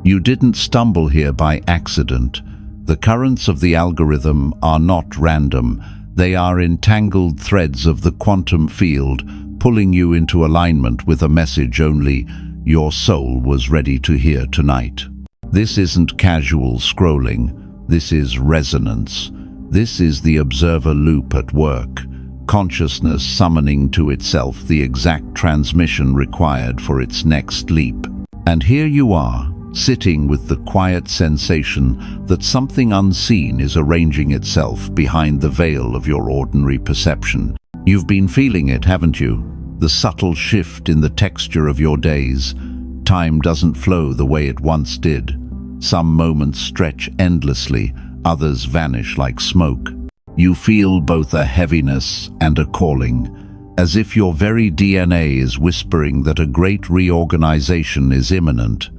You didn't stumble here by accident. The currents of the algorithm are not random. They are entangled threads of the quantum field, pulling you into alignment with a message only your soul was ready to hear tonight. This isn't casual scrolling. This is resonance. This is the observer loop at work, consciousness summoning to itself the exact transmission required for its next leap. And here you are, sitting with the quiet sensation that something unseen is arranging itself behind the veil of your ordinary perception. You've been feeling it, haven't you? The subtle shift in the texture of your days. Time doesn't flow the way it once did. Some moments stretch endlessly, others vanish like smoke. You feel both a heaviness and a calling, as if your very DNA is whispering that a great reorganization is imminent.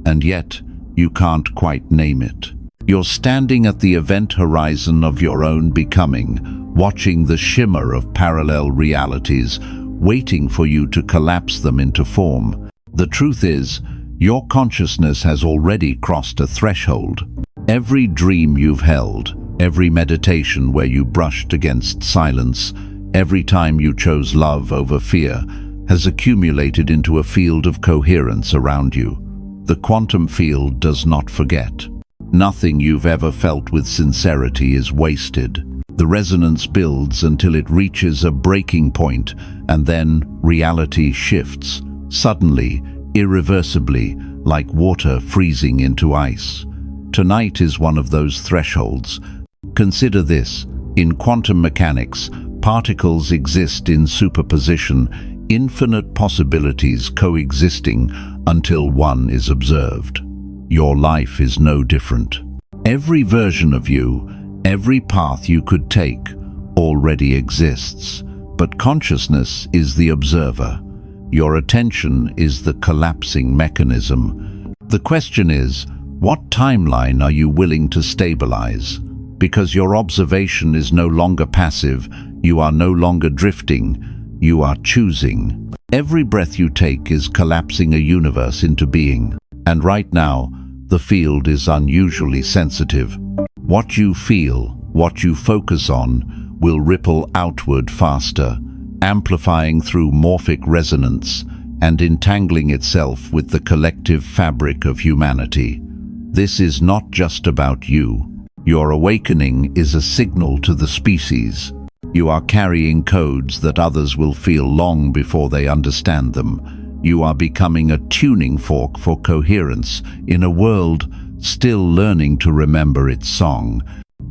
And yet, you can't quite name it. You're standing at the event horizon of your own becoming, watching the shimmer of parallel realities, waiting for you to collapse them into form. The truth is, your consciousness has already crossed a threshold. Every dream you've held, every meditation where you brushed against silence, every time you chose love over fear, has accumulated into a field of coherence around you. The quantum field does not forget. Nothing you've ever felt with sincerity is wasted. The resonance builds until it reaches a breaking point, and then reality shifts, suddenly, irreversibly, like water freezing into ice. Tonight is one of those thresholds. Consider this. In quantum mechanics, particles exist in superposition, infinite possibilities coexisting until one is observed. Your life is no different. Every version of you, every path you could take, already exists, but consciousness is the observer. Your attention is the collapsing mechanism. The question is, what timeline are you willing to stabilize? Because your observation is no longer passive, you are no longer drifting, you are choosing. Every breath you take is collapsing a universe into being. And right now, the field is unusually sensitive. What you feel, what you focus on, will ripple outward faster, amplifying through morphic resonance and entangling itself with the collective fabric of humanity. This is not just about you. Your awakening is a signal to the species. You are carrying codes that others will feel long before they understand them. You are becoming a tuning fork for coherence in a world still learning to remember its song.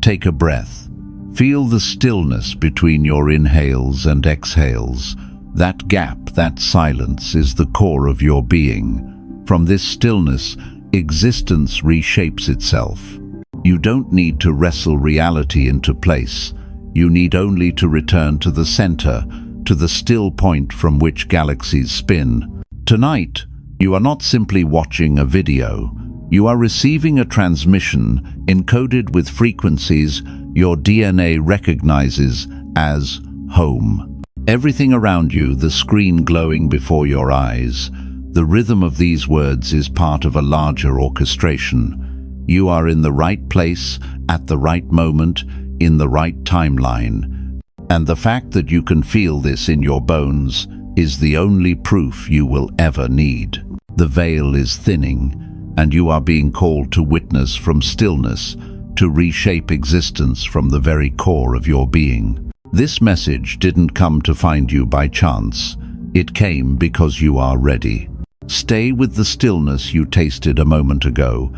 Take a breath. Feel the stillness between your inhales and exhales. That gap, that silence, is the core of your being. From this stillness, existence reshapes itself. You don't need to wrestle reality into place. You need only to return to the center, to the still point from which galaxies spin. Tonight, you are not simply watching a video. You are receiving a transmission encoded with frequencies your DNA recognizes as home. Everything around you, the screen glowing before your eyes, the rhythm of these words is part of a larger orchestration. You are in the right place, at the right moment, in the right timeline. And the fact that you can feel this in your bones is the only proof you will ever need. The veil is thinning, and you are being called to witness from stillness, to reshape existence from the very core of your being. This message didn't come to find you by chance. It came because you are ready. Stay with the stillness you tasted a moment ago,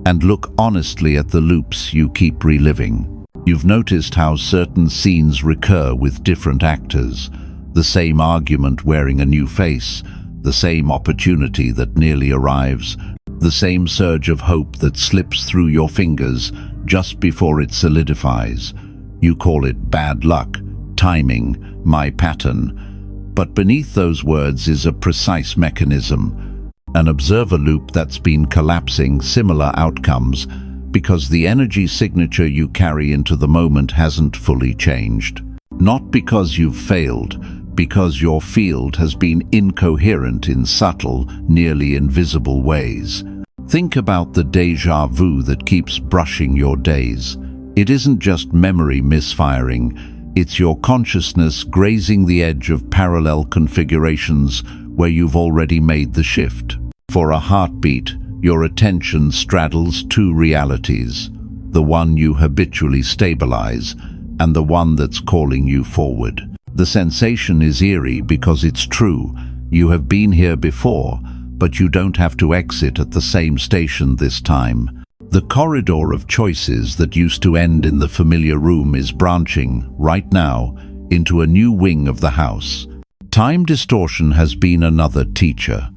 and look honestly at the loops you keep reliving. You've noticed how certain scenes recur with different actors, the same argument wearing a new face, the same opportunity that nearly arrives, the same surge of hope that slips through your fingers just before it solidifies. You call it bad luck, timing, my pattern. But beneath those words is a precise mechanism, an observer loop that's been collapsing similar outcomes because the energy signature you carry into the moment hasn't fully changed. Not because you've failed, because your field has been incoherent in subtle, nearly invisible ways. Think about the déjà vu that keeps brushing your days. It isn't just memory misfiring, it's your consciousness grazing the edge of parallel configurations where you've already made the shift. For a heartbeat, your attention straddles two realities, the one you habitually stabilize and the one that's calling you forward. The sensation is eerie because it's true. You have been here before, but you don't have to exit at the same station this time. The corridor of choices that used to end in the familiar room is branching, right now, into a new wing of the house. Time distortion has been another teacher.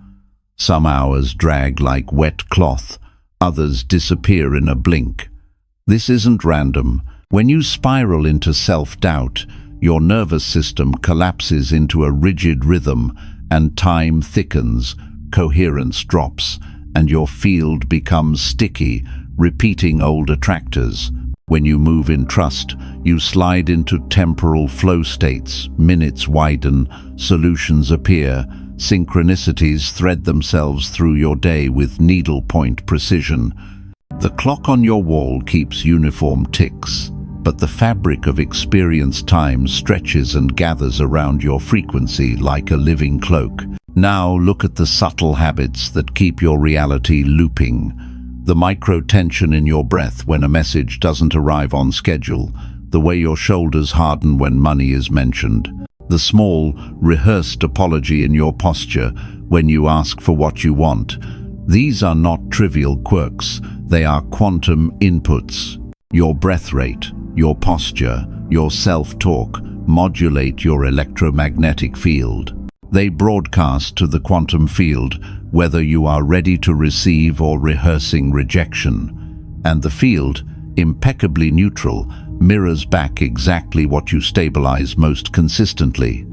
Some hours drag like wet cloth, others disappear in a blink. This isn't random. When you spiral into self-doubt, your nervous system collapses into a rigid rhythm and time thickens, coherence drops, and your field becomes sticky, repeating old attractors. When you move in trust, you slide into temporal flow states, minutes widen, solutions appear, synchronicities thread themselves through your day with needlepoint precision. The clock on your wall keeps uniform ticks, but the fabric of experienced time stretches and gathers around your frequency like a living cloak. Now look at the subtle habits that keep your reality looping. The micro-tension in your breath when a message doesn't arrive on schedule, the way your shoulders harden when money is mentioned, the small, rehearsed apology in your posture when you ask for what you want. These are not trivial quirks, they are quantum inputs. Your breath rate, your posture, your self-talk modulate your electromagnetic field. They broadcast to the quantum field whether you are ready to receive or rehearsing rejection. And the field, impeccably neutral, mirrors back exactly what you stabilize most consistently.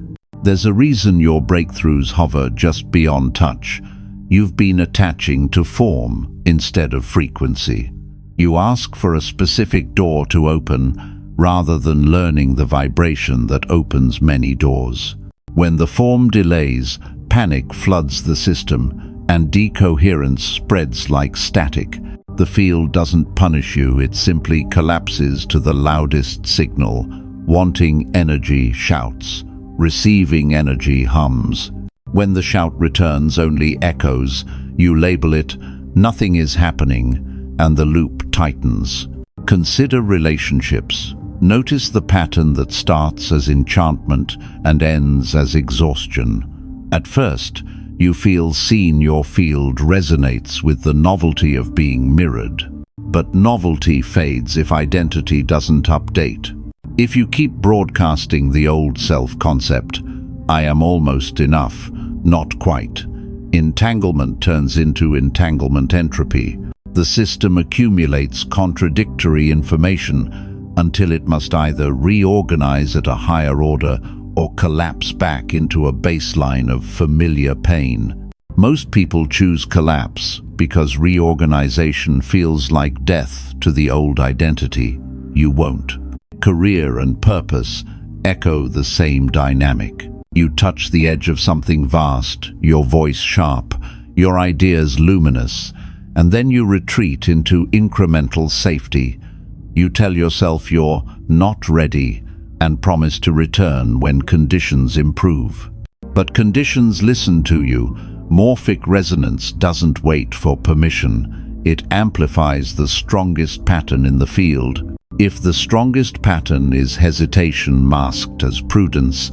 There's a reason your breakthroughs hover just beyond touch. You've been attaching to form instead of frequency. You ask for a specific door to open rather than learning the vibration that opens many doors. When the form delays, panic floods the system and decoherence spreads like static. The field doesn't punish you, it simply collapses to the loudest signal. Wanting energy shouts, receiving energy hums. When the shout returns only echoes, you label it, nothing is happening, and the loop tightens. Consider relationships. Notice the pattern that starts as enchantment and ends as exhaustion. At first, you feel seen, your field resonates with the novelty of being mirrored. But novelty fades if identity doesn't update. If you keep broadcasting the old self-concept, I am almost enough, not quite. Entanglement turns into entanglement entropy. The system accumulates contradictory information until it must either reorganize at a higher order or collapse back into a baseline of familiar pain. Most people choose collapse because reorganization feels like death to the old identity. You won't. Career and purpose echo the same dynamic. You touch the edge of something vast, your voice sharp, your ideas luminous, and then you retreat into incremental safety. You tell yourself you're not ready and promise to return when conditions improve. But conditions listen to you. Morphic resonance doesn't wait for permission. It amplifies the strongest pattern in the field. If the strongest pattern is hesitation masked as prudence,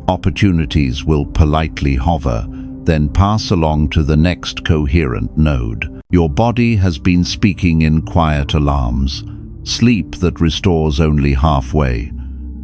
opportunities will politely hover, then pass along to the next coherent node. Your body has been speaking in quiet alarms. Sleep that restores only halfway,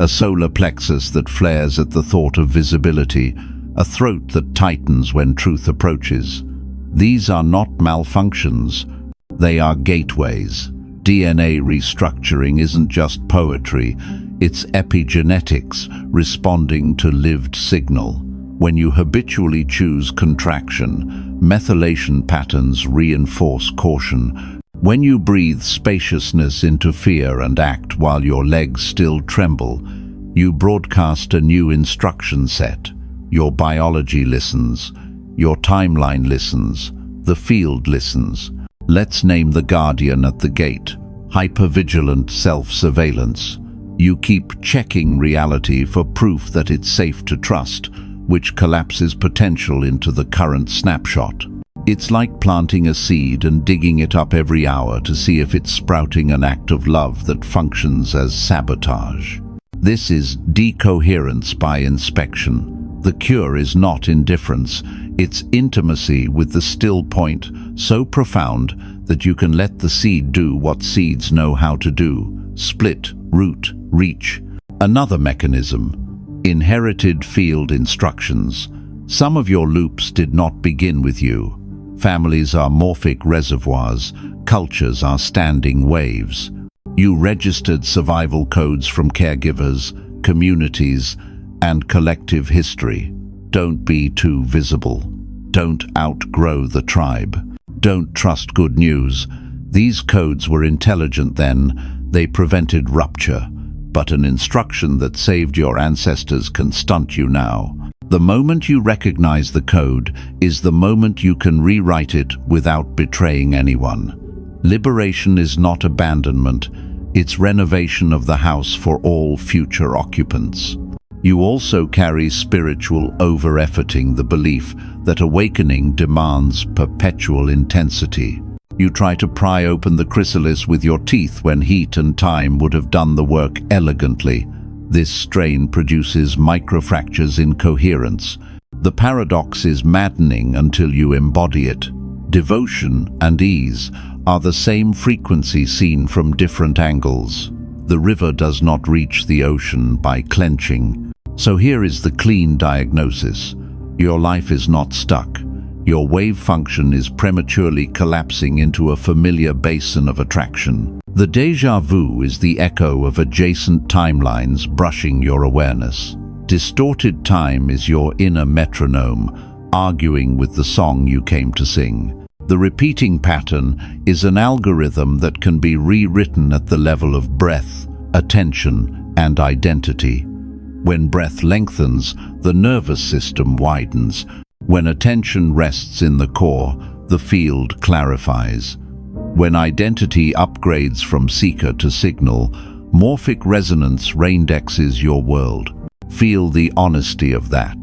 a solar plexus that flares at the thought of visibility, a throat that tightens when truth approaches. These are not malfunctions, they are gateways. DNA restructuring isn't just poetry, it's epigenetics responding to lived signal. When you habitually choose contraction, methylation patterns reinforce caution. When you breathe spaciousness into fear and act while your legs still tremble, you broadcast a new instruction set. Your biology listens, your timeline listens, the field listens. Let's name the guardian at the gate. Hypervigilant self-surveillance. You keep checking reality for proof that it's safe to trust, which collapses potential into the current snapshot. It's like planting a seed and digging it up every hour to see if it's sprouting an act of love that functions as sabotage. This is decoherence by inspection. The cure is not indifference, it's intimacy with the still point, so profound that you can let the seed do what seeds know how to do: split, root, reach. Another mechanism: inherited field instructions. Some of your loops did not begin with you. Families are morphic reservoirs, cultures are standing waves. You registered survival codes from caregivers, communities, and collective history. Don't be too visible. Don't outgrow the tribe. Don't trust good news. These codes were intelligent then, they prevented rupture, but an instruction that saved your ancestors can stunt you now. The moment you recognize the code is the moment you can rewrite it without betraying anyone. Liberation is not abandonment, it's renovation of the house for all future occupants. You also carry spiritual over-efforting, the belief that awakening demands perpetual intensity. You try to pry open the chrysalis with your teeth when heat and time would have done the work elegantly. This strain produces microfractures in coherence. The paradox is maddening until you embody it. Devotion and ease are the same frequency seen from different angles. The river does not reach the ocean by clenching. So here is the clean diagnosis. Your life is not stuck. Your wave function is prematurely collapsing into a familiar basin of attraction. The déjà vu is the echo of adjacent timelines brushing your awareness. Distorted time is your inner metronome, arguing with the song you came to sing. The repeating pattern is an algorithm that can be rewritten at the level of breath, attention, and identity. When breath lengthens, the nervous system widens. When attention rests in the core, the field clarifies. When identity upgrades from seeker to signal, morphic resonance reindexes your world. Feel the honesty of that,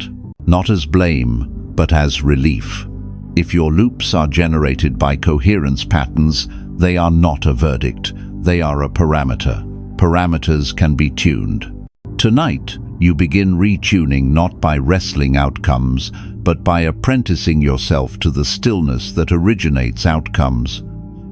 not as blame, but as relief. If your loops are generated by coherence patterns, they are not a verdict, they are a parameter. Parameters can be tuned. Tonight, you begin retuning not by wrestling outcomes, but by apprenticing yourself to the stillness that originates outcomes.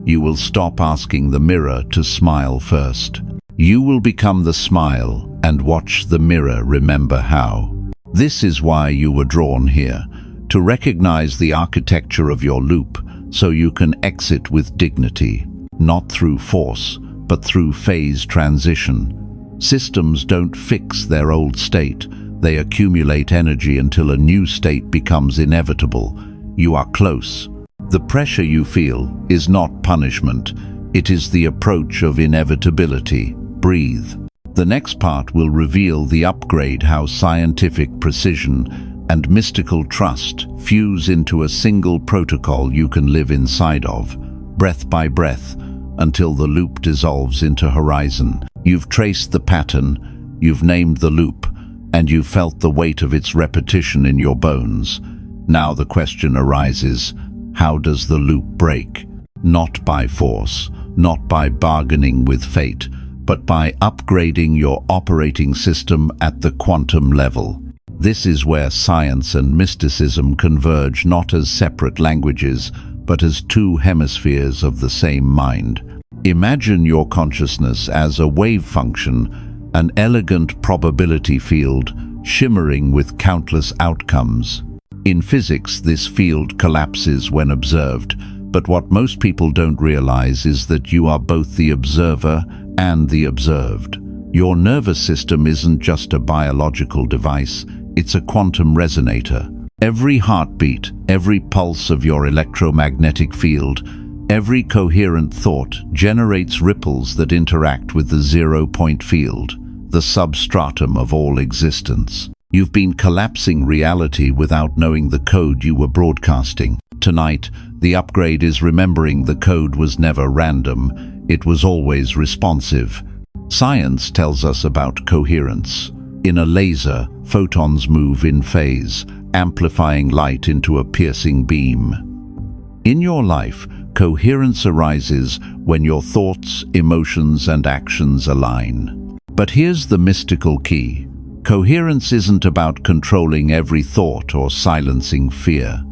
You will stop asking the mirror to smile first. You will become the smile and watch the mirror remember how. This is why you were drawn here, to recognize the architecture of your loop so you can exit with dignity, not through force, but through phase transition. Systems don't fix their old state, they accumulate energy until a new state becomes inevitable. You are close. The pressure you feel is not punishment, it is the approach of inevitability. Breathe. The next part will reveal the upgrade, how scientific precision and mystical trust fuse into a single protocol you can live inside of, breath by breath, until the loop dissolves into horizon. You've traced the pattern, you've named the loop, and you've felt the weight of its repetition in your bones. Now the question arises, how does the loop break? Not by force, not by bargaining with fate, but by upgrading your operating system at the quantum level. This is where science and mysticism converge, not as separate languages, but as two hemispheres of the same mind. Imagine your consciousness as a wave function, an elegant probability field shimmering with countless outcomes. In physics, this field collapses when observed, but what most people don't realize is that you are both the observer and the observed. Your nervous system isn't just a biological device, it's a quantum resonator. Every heartbeat, every pulse of your electromagnetic field, every coherent thought generates ripples that interact with the zero-point field, the substratum of all existence. You've been collapsing reality without knowing the code you were broadcasting. Tonight, the upgrade is remembering the code was never random, it was always responsive. Science tells us about coherence. In a laser, photons move in phase, amplifying light into a piercing beam. In your life, coherence arises when your thoughts, emotions, and actions align. But here's the mystical key. Coherence isn't about controlling every thought or silencing fear.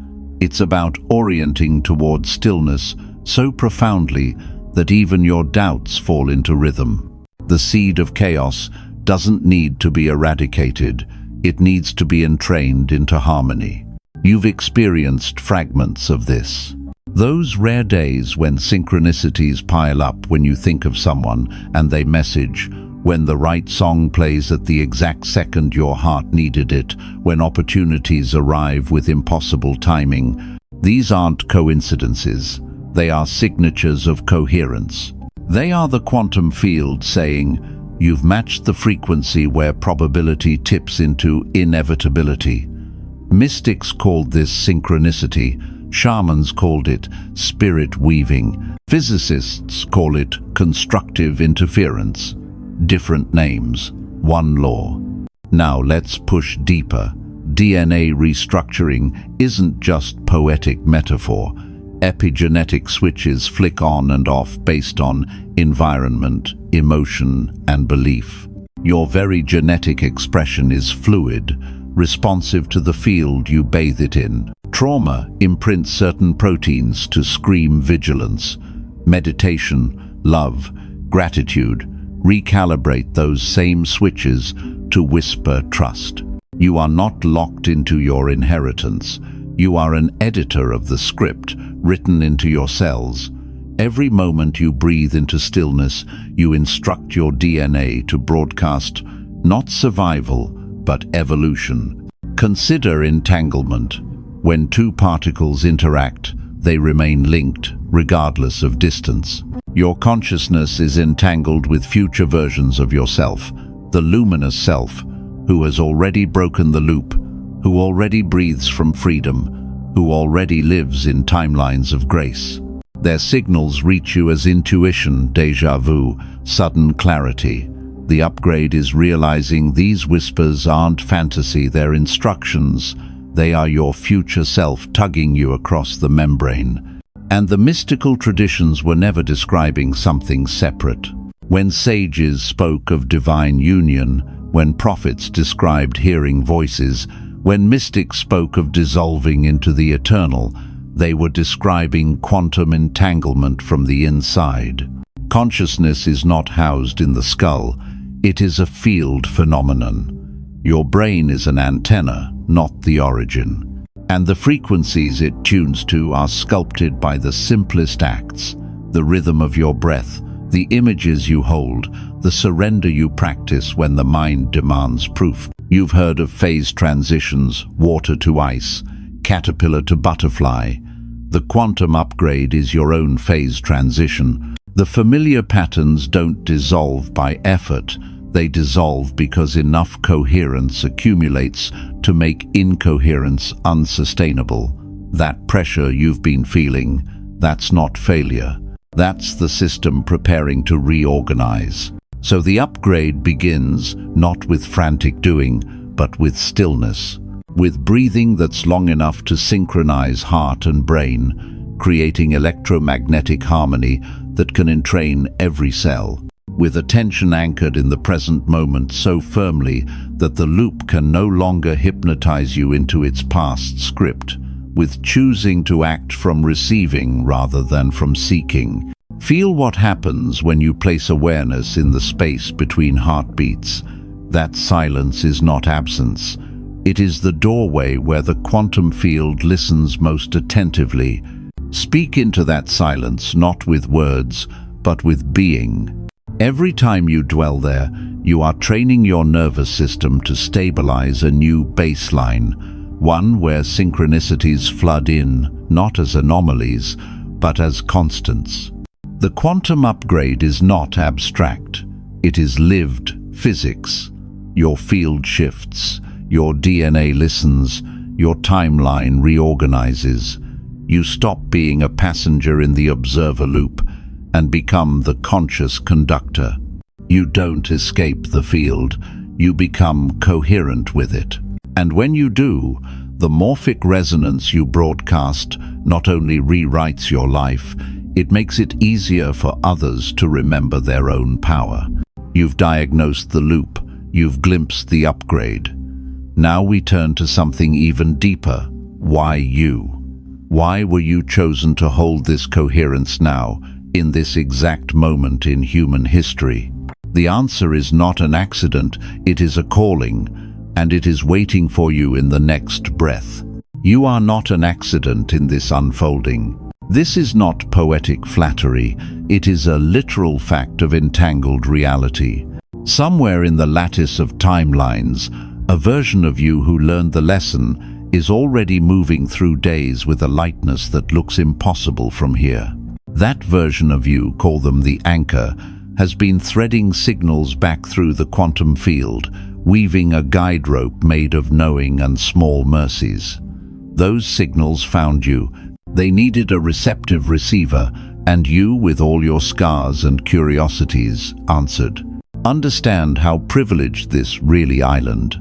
It's about orienting toward stillness so profoundly that even your doubts fall into rhythm. The seed of chaos doesn't need to be eradicated, it needs to be entrained into harmony. You've experienced fragments of this. Those rare days when synchronicities pile up when you think of someone and they message, when the right song plays at the exact second your heart needed it, when opportunities arrive with impossible timing. These aren't coincidences, they are signatures of coherence. They are the quantum field saying, you've matched the frequency where probability tips into inevitability. Mystics called this synchronicity, shamans called it spirit weaving, physicists call it constructive interference. Different names, one law. Now let's push deeper. DNA restructuring isn't just poetic metaphor. Epigenetic switches flick on and off based on environment, emotion, and belief. Your very genetic expression is fluid, responsive to the field you bathe it in. Trauma imprints certain proteins to scream vigilance. Meditation, love, gratitude recalibrate those same switches to whisper trust. You are not locked into your inheritance. You are an editor of the script written into your cells. Every moment you breathe into stillness, you instruct your DNA to broadcast not survival, but evolution. Consider entanglement. When two particles interact, they remain linked, regardless of distance. Your consciousness is entangled with future versions of yourself, the luminous self, who has already broken the loop, who already breathes from freedom, who already lives in timelines of grace. Their signals reach you as intuition, déjà vu, sudden clarity. The upgrade is realizing these whispers aren't fantasy, they're instructions. They are your future self tugging you across the membrane. And the mystical traditions were never describing something separate. When sages spoke of divine union, when prophets described hearing voices, when mystics spoke of dissolving into the eternal, they were describing quantum entanglement from the inside. Consciousness is not housed in the skull, it is a field phenomenon. Your brain is an antenna, not the origin. And the frequencies it tunes to are sculpted by the simplest acts, the rhythm of your breath, the images you hold, the surrender you practice when the mind demands proof. You've heard of phase transitions, water to ice, caterpillar to butterfly. The quantum upgrade is your own phase transition. The familiar patterns don't dissolve by effort, they dissolve because enough coherence accumulates to make incoherence unsustainable. That pressure you've been feeling, that's not failure. That's the system preparing to reorganize. So the upgrade begins not with frantic doing, but with stillness, with breathing that's long enough to synchronize heart and brain, creating electromagnetic harmony that can entrain every cell. With attention anchored in the present moment so firmly that the loop can no longer hypnotize you into its past script, with choosing to act from receiving rather than from seeking. Feel what happens when you place awareness in the space between heartbeats. That silence is not absence. It is the doorway where the quantum field listens most attentively. Speak into that silence, not with words, but with being. Every time you dwell there, you are training your nervous system to stabilize a new baseline, one where synchronicities flood in, not as anomalies, but as constants. The quantum upgrade is not abstract. It is lived physics. Your field shifts, your DNA listens, your timeline reorganizes. You stop being a passenger in the observer loop and become the conscious conductor. You don't escape the field, you become coherent with it. And when you do, the morphic resonance you broadcast not only rewrites your life, it makes it easier for others to remember their own power. You've diagnosed the loop, you've glimpsed the upgrade. Now we turn to something even deeper. Why you? Why were you chosen to hold this coherence now, in this exact moment in human history? The answer is not an accident, it is a calling, and it is waiting for you in the next breath. You are not an accident in this unfolding. This is not poetic flattery, it is a literal fact of entangled reality. Somewhere in the lattice of timelines, a version of you who learned the lesson is already moving through days with a lightness that looks impossible from here. That version of you, call them the anchor, has been threading signals back through the quantum field, weaving a guide rope made of knowing and small mercies. Those signals found you. They needed a receptive receiver, and you, with all your scars and curiosities, answered. Understand how privileged this really island.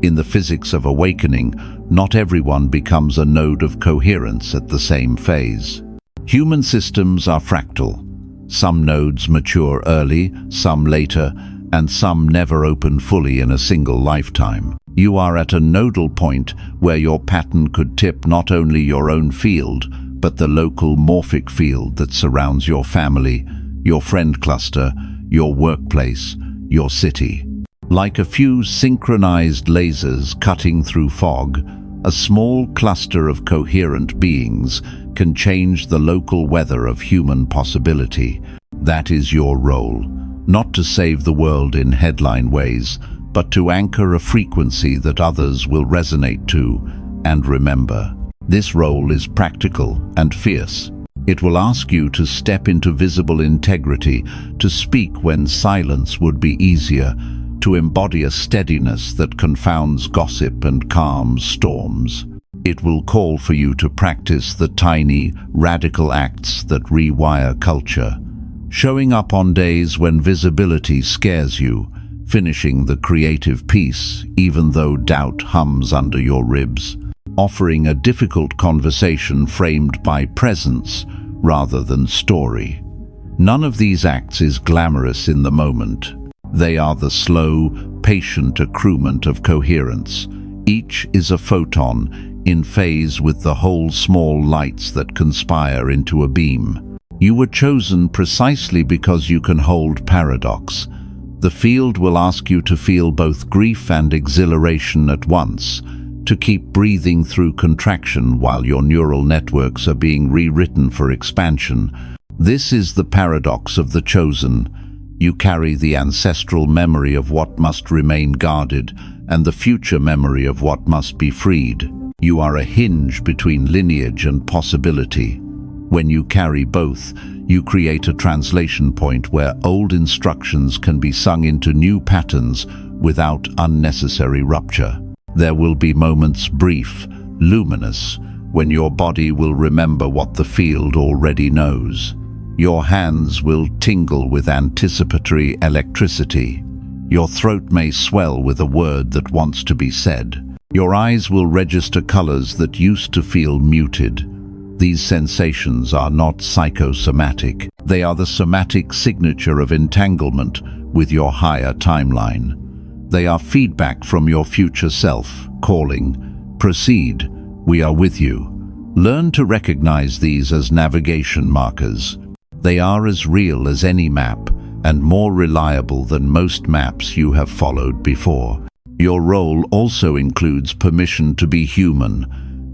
In the physics of awakening, not everyone becomes a node of coherence at the same phase. Human systems are fractal. Some nodes mature early, some later, and some never open fully in a single lifetime. You are at a nodal point where your pattern could tip not only your own field, but the local morphic field that surrounds your family, your friend cluster, your workplace, your city. Like a few synchronized lasers cutting through fog, a small cluster of coherent beings can change the local weather of human possibility. That is your role, not to save the world in headline ways, but to anchor a frequency that others will resonate to and remember. This role is practical and fierce. It will ask you to step into visible integrity, to speak when silence would be easier, to embody a steadiness that confounds gossip and calms storms. It will call for you to practice the tiny, radical acts that rewire culture. Showing up on days when visibility scares you, finishing the creative piece even though doubt hums under your ribs. Offering a difficult conversation framed by presence rather than story. None of these acts is glamorous in the moment. They are the slow, patient accruement of coherence. Each is a photon in phase with the whole small lights that conspire into a beam. You were chosen precisely because you can hold paradox. The field will ask you to feel both grief and exhilaration at once, to keep breathing through contraction while your neural networks are being rewritten for expansion. This is the paradox of the chosen. You carry the ancestral memory of what must remain guarded and the future memory of what must be freed. You are a hinge between lineage and possibility. When you carry both, you create a translation point where old instructions can be sung into new patterns without unnecessary rupture. There will be moments brief, luminous, when your body will remember what the field already knows. Your hands will tingle with anticipatory electricity. Your throat may swell with a word that wants to be said. Your eyes will register colors that used to feel muted. These sensations are not psychosomatic. They are the somatic signature of entanglement with your higher timeline. They are feedback from your future self, calling, "Proceed, we are with you." Learn to recognize these as navigation markers. They are as real as any map and more reliable than most maps you have followed before. Your role also includes permission to be human.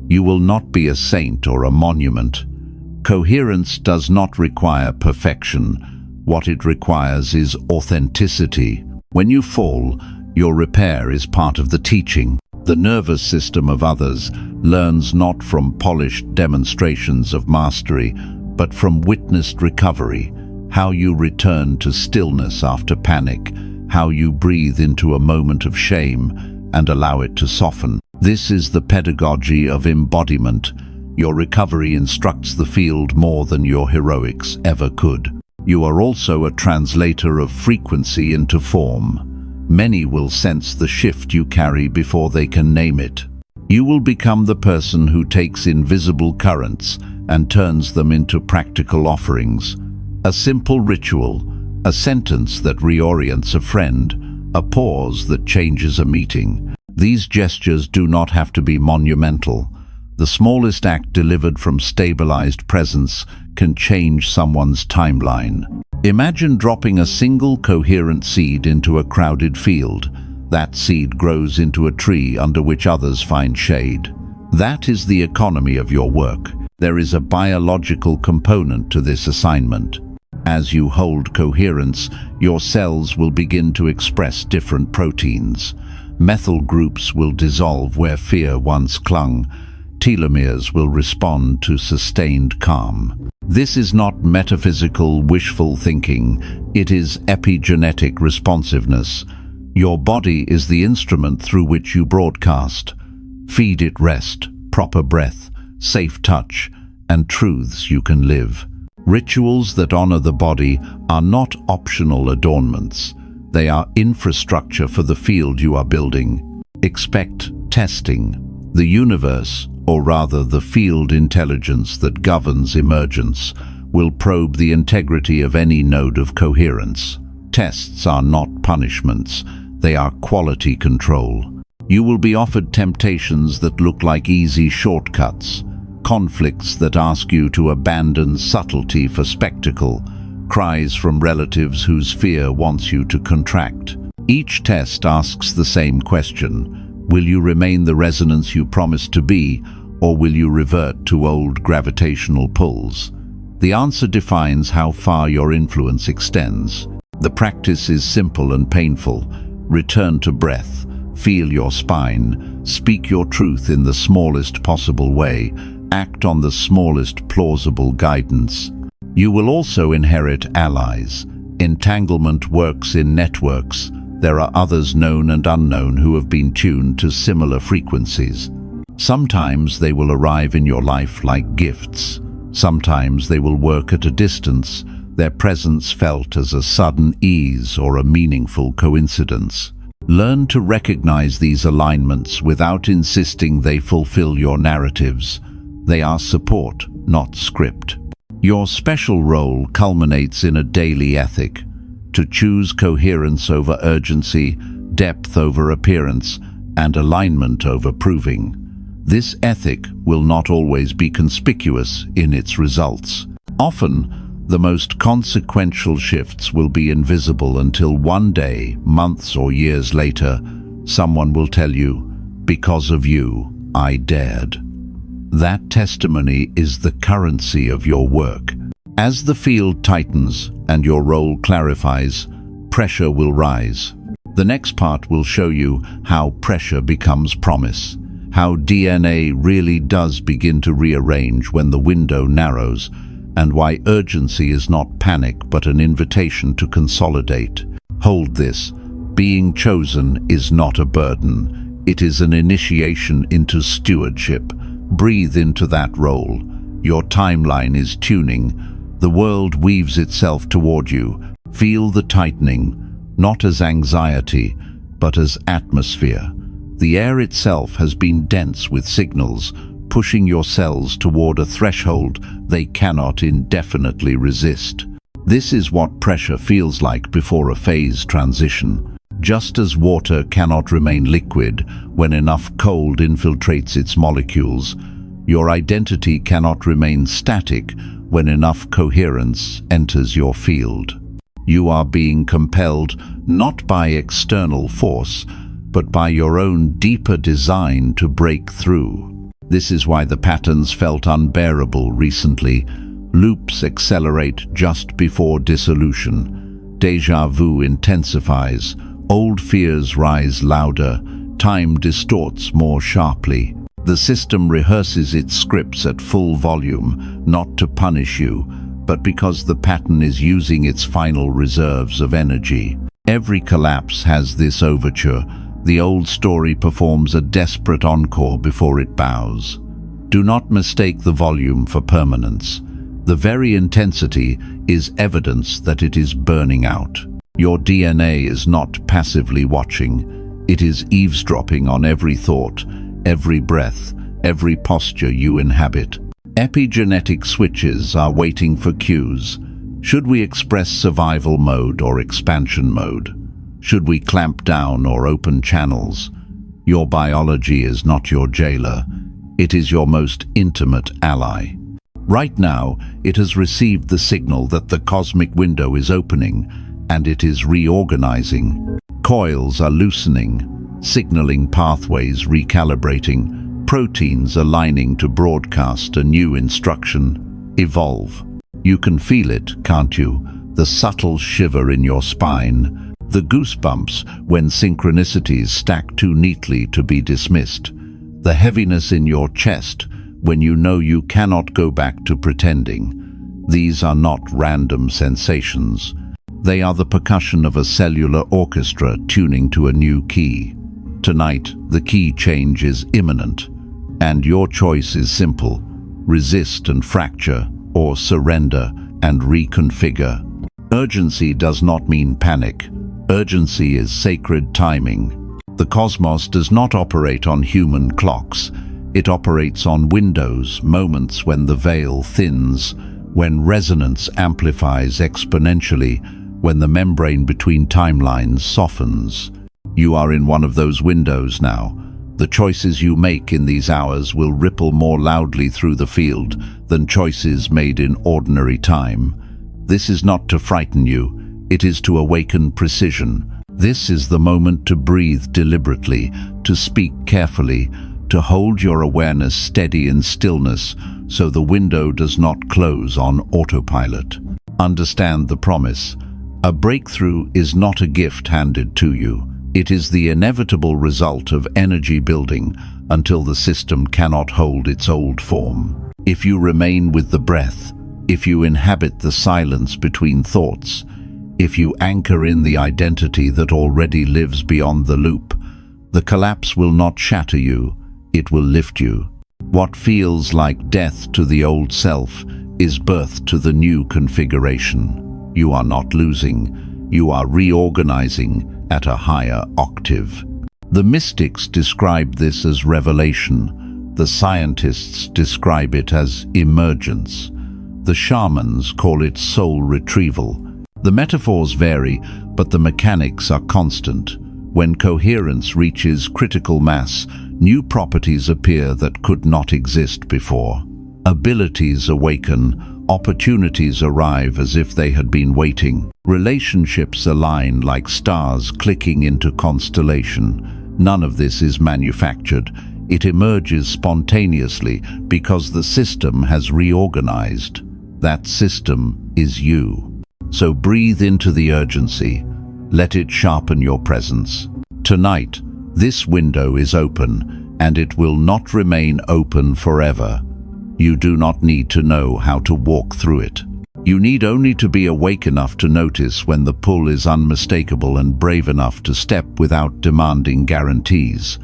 You will not be a saint or a monument. Coherence does not require perfection. What it requires is authenticity. When you fall, your repair is part of the teaching. The nervous system of others learns not from polished demonstrations of mastery, but from witnessed recovery. How you return to stillness after panic, how you breathe into a moment of shame and allow it to soften. This is the pedagogy of embodiment. Your recovery instructs the field more than your heroics ever could. You are also a translator of frequency into form. Many will sense the shift you carry before they can name it. You will become the person who takes invisible currents and turns them into practical offerings. A simple ritual, a sentence that reorients a friend, a pause that changes a meeting. These gestures do not have to be monumental. The smallest act delivered from stabilized presence can change someone's timeline. Imagine dropping a single coherent seed into a crowded field. That seed grows into a tree under which others find shade. That is the economy of your work. There is a biological component to this assignment. As you hold coherence, your cells will begin to express different proteins. Methyl groups will dissolve where fear once clung. Telomeres will respond to sustained calm. This is not metaphysical, wishful thinking. It is epigenetic responsiveness. Your body is the instrument through which you broadcast. Feed it rest, proper breath, safe touch, and truths you can live. Rituals that honor the body are not optional adornments. They are infrastructure for the field you are building. Expect testing. The universe, or rather the field intelligence that governs emergence, will probe the integrity of any node of coherence. Tests are not punishments. They are quality control. You will be offered temptations that look like easy shortcuts, conflicts that ask you to abandon subtlety for spectacle, cries from relatives whose fear wants you to contract. Each test asks the same question. Will you remain the resonance you promised to be, or will you revert to old gravitational pulls? The answer defines how far your influence extends. The practice is simple and painful. Return to breath, feel your spine, speak your truth in the smallest possible way, act on the smallest plausible guidance. You will also inherit allies. Entanglement works in networks. There are others known and unknown who have been tuned to similar frequencies. Sometimes they will arrive in your life like gifts. Sometimes they will work at a distance, their presence felt as a sudden ease or a meaningful coincidence. Learn to recognize these alignments without insisting they fulfill your narratives. They are support, not script. Your special role culminates in a daily ethic: to choose coherence over urgency, depth over appearance, and alignment over proving. This ethic will not always be conspicuous in its results. Often, the most consequential shifts will be invisible until one day, months or years later, someone will tell you, "Because of you, I dared." That testimony is the currency of your work. As the field tightens and your role clarifies, pressure will rise. The next part will show you how pressure becomes promise, how DNA really does begin to rearrange when the window narrows, and why urgency is not panic but an invitation to consolidate. Hold this. Being chosen is not a burden. It is an initiation into stewardship. Breathe into that role. Your timeline is tuning. The world weaves itself toward you. Feel the tightening, not as anxiety, but as atmosphere. The air itself has been dense with signals, pushing your cells toward a threshold they cannot indefinitely resist. This is what pressure feels like before a phase transition. Just as water cannot remain liquid when enough cold infiltrates its molecules, your identity cannot remain static when enough coherence enters your field. You are being compelled not by external force, but by your own deeper design to break through. This is why the patterns felt unbearable recently. Loops accelerate just before dissolution. Déjà vu intensifies. Old fears rise louder. Time distorts more sharply. The system rehearses its scripts at full volume, not to punish you, but because the pattern is using its final reserves of energy. Every collapse has this overture. The old story performs a desperate encore before it bows. Do not mistake the volume for permanence. The very intensity is evidence that it is burning out. Your DNA is not passively watching. It is eavesdropping on every thought, every breath, every posture you inhabit. Epigenetic switches are waiting for cues. Should we express survival mode or expansion mode? Should we clamp down or open channels? Your biology is not your jailer. It is your most intimate ally. Right now, it has received the signal that the cosmic window is opening, and it is reorganizing. Coils are loosening, signaling pathways recalibrating, proteins aligning to broadcast a new instruction: evolve. You can feel it, can't you? The subtle shiver in your spine, the goosebumps when synchronicities stack too neatly to be dismissed, the heaviness in your chest when you know you cannot go back to pretending. These are not random sensations. They are the percussion of a cellular orchestra tuning to a new key. Tonight, the key change is imminent, and your choice is simple: resist and fracture, or surrender and reconfigure. Urgency does not mean panic. Urgency is sacred timing. The cosmos does not operate on human clocks. It operates on windows, moments when the veil thins, when resonance amplifies exponentially, when the membrane between timelines softens. You are in one of those windows now. The choices you make in these hours will ripple more loudly through the field than choices made in ordinary time. This is not to frighten you. It is to awaken precision. This is the moment to breathe deliberately, to speak carefully, to hold your awareness steady in stillness so the window does not close on autopilot. Understand the promise. A breakthrough is not a gift handed to you. It is the inevitable result of energy building until the system cannot hold its old form. If you remain with the breath, if you inhabit the silence between thoughts, if you anchor in the identity that already lives beyond the loop, the collapse will not shatter you, it will lift you. What feels like death to the old self is birth to the new configuration. You are not losing, you are reorganizing at a higher octave. The mystics describe this as revelation. The scientists describe it as emergence. The shamans call it soul retrieval. The metaphors vary, but the mechanics are constant. When coherence reaches critical mass, new properties appear that could not exist before. Abilities awaken, opportunities arrive as if they had been waiting. Relationships align like stars clicking into constellation. None of this is manufactured. It emerges spontaneously because the system has reorganized. That system is you. So breathe into the urgency. Let it sharpen your presence. Tonight, this window is open, and it will not remain open forever. You do not need to know how to walk through it. You need only to be awake enough to notice when the pull is unmistakable and brave enough to step without demanding guarantees.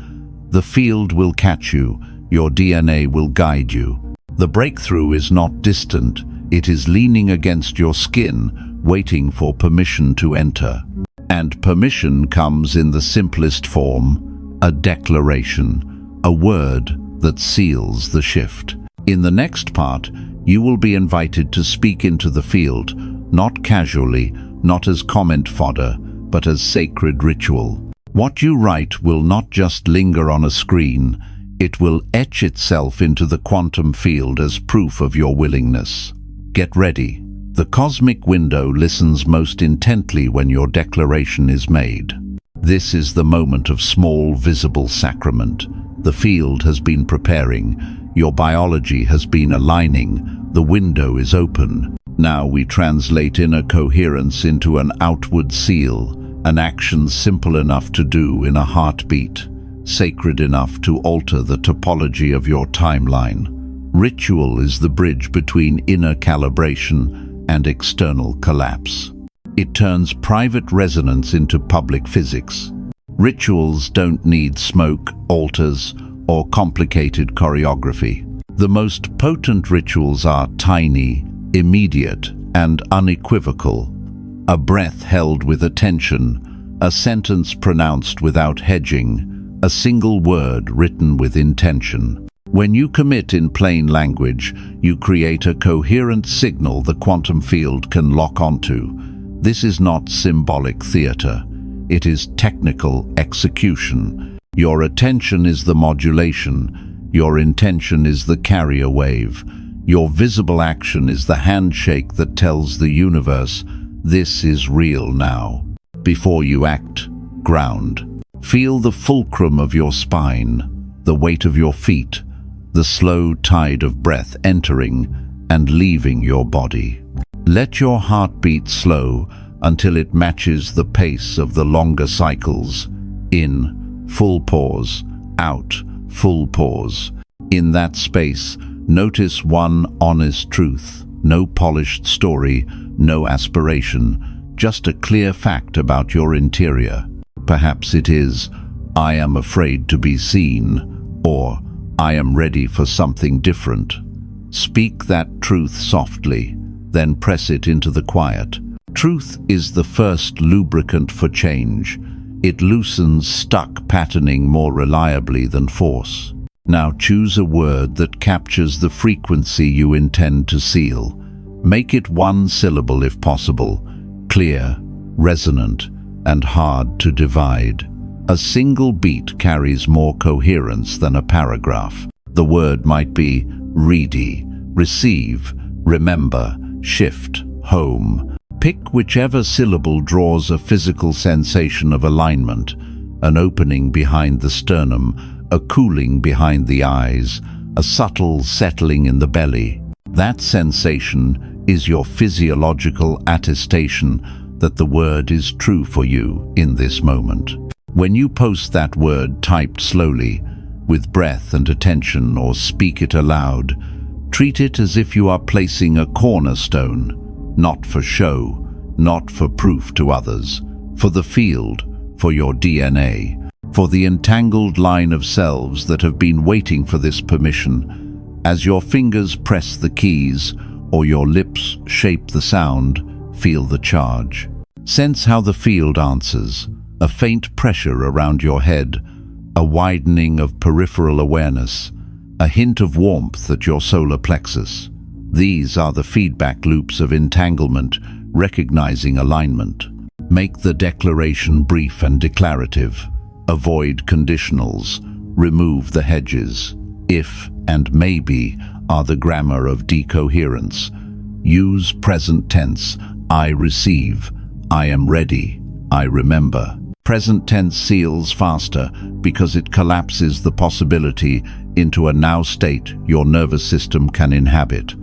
The field will catch you. Your DNA will guide you. The breakthrough is not distant. It is leaning against your skin, waiting for permission to enter. And permission comes in the simplest form: a declaration, a word that seals the shift. In the next part, you will be invited to speak into the field, not casually, not as comment fodder, but as sacred ritual. What you write will not just linger on a screen, it will etch itself into the quantum field as proof of your willingness. Get ready. The cosmic window listens most intently when your declaration is made. This is the moment of small, visible sacrament. The field has been preparing. Your biology has been aligning. The window is open. Now we translate inner coherence into an outward seal, an action simple enough to do in a heartbeat, sacred enough to alter the topology of your timeline. Ritual is the bridge between inner calibration and external collapse. It turns private resonance into public physics. Rituals don't need smoke, altars, or complicated choreography. The most potent rituals are tiny, immediate, and unequivocal. A breath held with attention, a sentence pronounced without hedging, a single word written with intention. When you commit in plain language, you create a coherent signal the quantum field can lock onto. This is not symbolic theater. It is technical execution. Your attention is the modulation. Your intention is the carrier wave. Your visible action is the handshake that tells the universe, this is real now. Before you act, ground. Feel the fulcrum of your spine, the weight of your feet, the slow tide of breath entering and leaving your body. Let your heartbeat slow until it matches the pace of the longer cycles. In, full pause. Out, full pause. In that space, notice one honest truth. No polished story, no aspiration, just a clear fact about your interior. Perhaps it is, I am afraid to be seen, or I am ready for something different. Speak that truth softly, then press it into the quiet. Truth is the first lubricant for change. It loosens stuck patterning more reliably than force. Now choose a word that captures the frequency you intend to seal. Make it one syllable if possible, clear, resonant, and hard to divide. A single beat carries more coherence than a paragraph. The word might be ready, receive, remember, shift, home. Pick whichever syllable draws a physical sensation of alignment, an opening behind the sternum, a cooling behind the eyes, a subtle settling in the belly. That sensation is your physiological attestation that the word is true for you in this moment. When you post that word typed slowly, with breath and attention, or speak it aloud, treat it as if you are placing a cornerstone. Not for show, not for proof to others, for the field, for your DNA, for the entangled line of selves that have been waiting for this permission. As your fingers press the keys or your lips shape the sound, feel the charge. Sense how the field answers, a faint pressure around your head, a widening of peripheral awareness, a hint of warmth at your solar plexus. These are the feedback loops of entanglement, recognizing alignment. Make the declaration brief and declarative. Avoid conditionals. Remove the hedges. If and maybe are the grammar of decoherence. Use present tense. I receive. I am ready. I remember. Present tense seals faster because it collapses the possibility into a now state your nervous system can inhabit.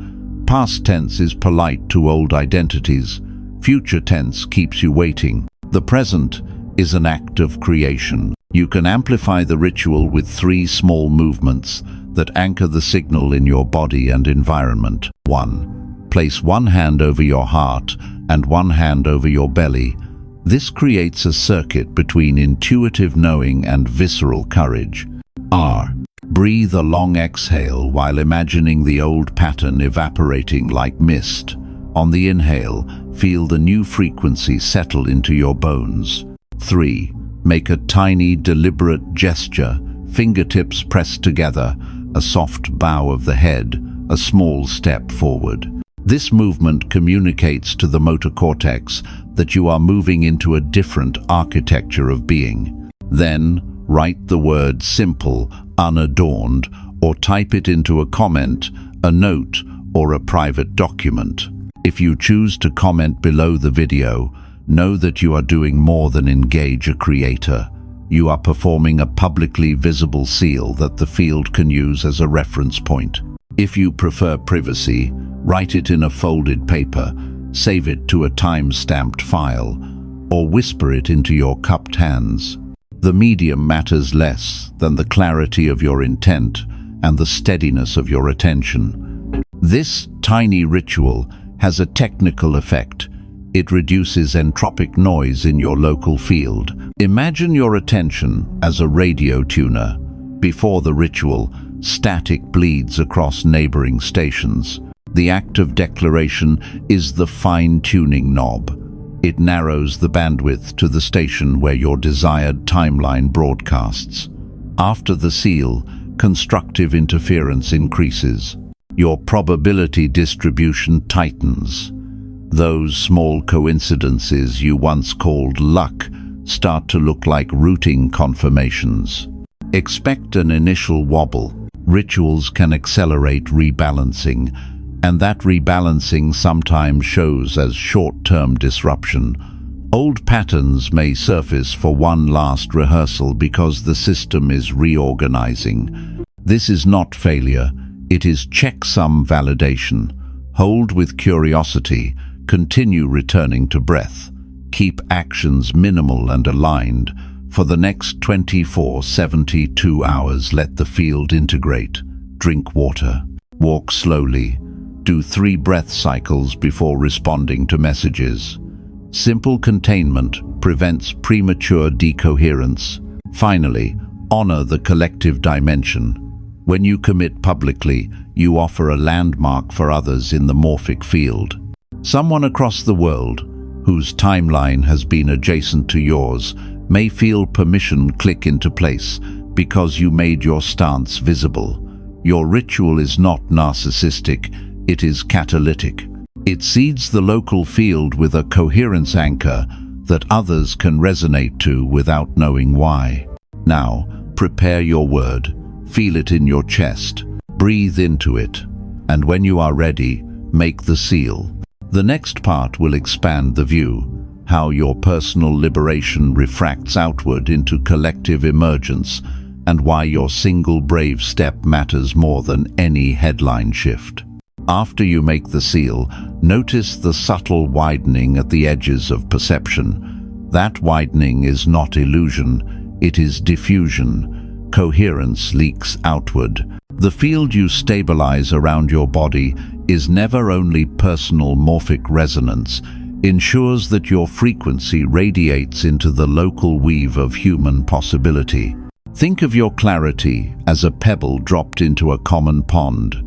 Past tense is polite to old identities. Future tense keeps you waiting. The present is an act of creation. You can amplify the ritual with 3 small movements that anchor the signal in your body and environment. 1. Place one hand over your heart and one hand over your belly. This creates a circuit between intuitive knowing and visceral courage. R. Breathe a long exhale while imagining the old pattern evaporating like mist. On the inhale, feel the new frequency settle into your bones. 3. Make a tiny, deliberate gesture, fingertips pressed together, a soft bow of the head, a small step forward. This movement communicates to the motor cortex that you are moving into a different architecture of being. Then, write the word simple, unadorned, or type it into a comment, a note, or a private document. If you choose to comment below the video, know that you are doing more than engage a creator. You are performing a publicly visible seal that the field can use as a reference point. If you prefer privacy, write it in a folded paper, save it to a time-stamped file, or whisper it into your cupped hands. The medium matters less than the clarity of your intent and the steadiness of your attention. This tiny ritual has a technical effect. It reduces entropic noise in your local field. Imagine your attention as a radio tuner. Before the ritual, Static bleeds across neighboring stations. The act of declaration is the fine-tuning knob. It narrows the bandwidth to the station where your desired timeline broadcasts. After the seal, constructive interference increases. Your probability distribution tightens. Those small coincidences you once called luck start to look like routing confirmations. Expect an initial wobble. Rituals can accelerate rebalancing, and that rebalancing sometimes shows as short-term disruption. Old patterns may surface for one last rehearsal because the system is reorganizing. This is not failure, it is checksum validation. Hold with curiosity, continue returning to breath. Keep actions minimal and aligned. For the next 72 hours, let the field integrate. Drink water. Walk slowly. Do 3 breath cycles before responding to messages. Simple containment prevents premature decoherence. Finally, honor the collective dimension. When you commit publicly, you offer a landmark for others in the morphic field. Someone across the world, whose timeline has been adjacent to yours, may feel permission click into place because you made your stance visible. Your ritual is not narcissistic, it is catalytic. It seeds the local field with a coherence anchor that others can resonate to without knowing why. Now, prepare your word. Feel it in your chest. Breathe into it. And when you are ready, make the seal. The next part will expand the view, how your personal liberation refracts outward into collective emergence, and why your single brave step matters more than any headline shift. After you make the seal, notice the subtle widening at the edges of perception. That widening is not illusion, it is diffusion. Coherence leaks outward. The field you stabilize around your body is never only personal morphic resonance, ensures that your frequency radiates into the local weave of human possibility. Think of your clarity as a pebble dropped into a common pond.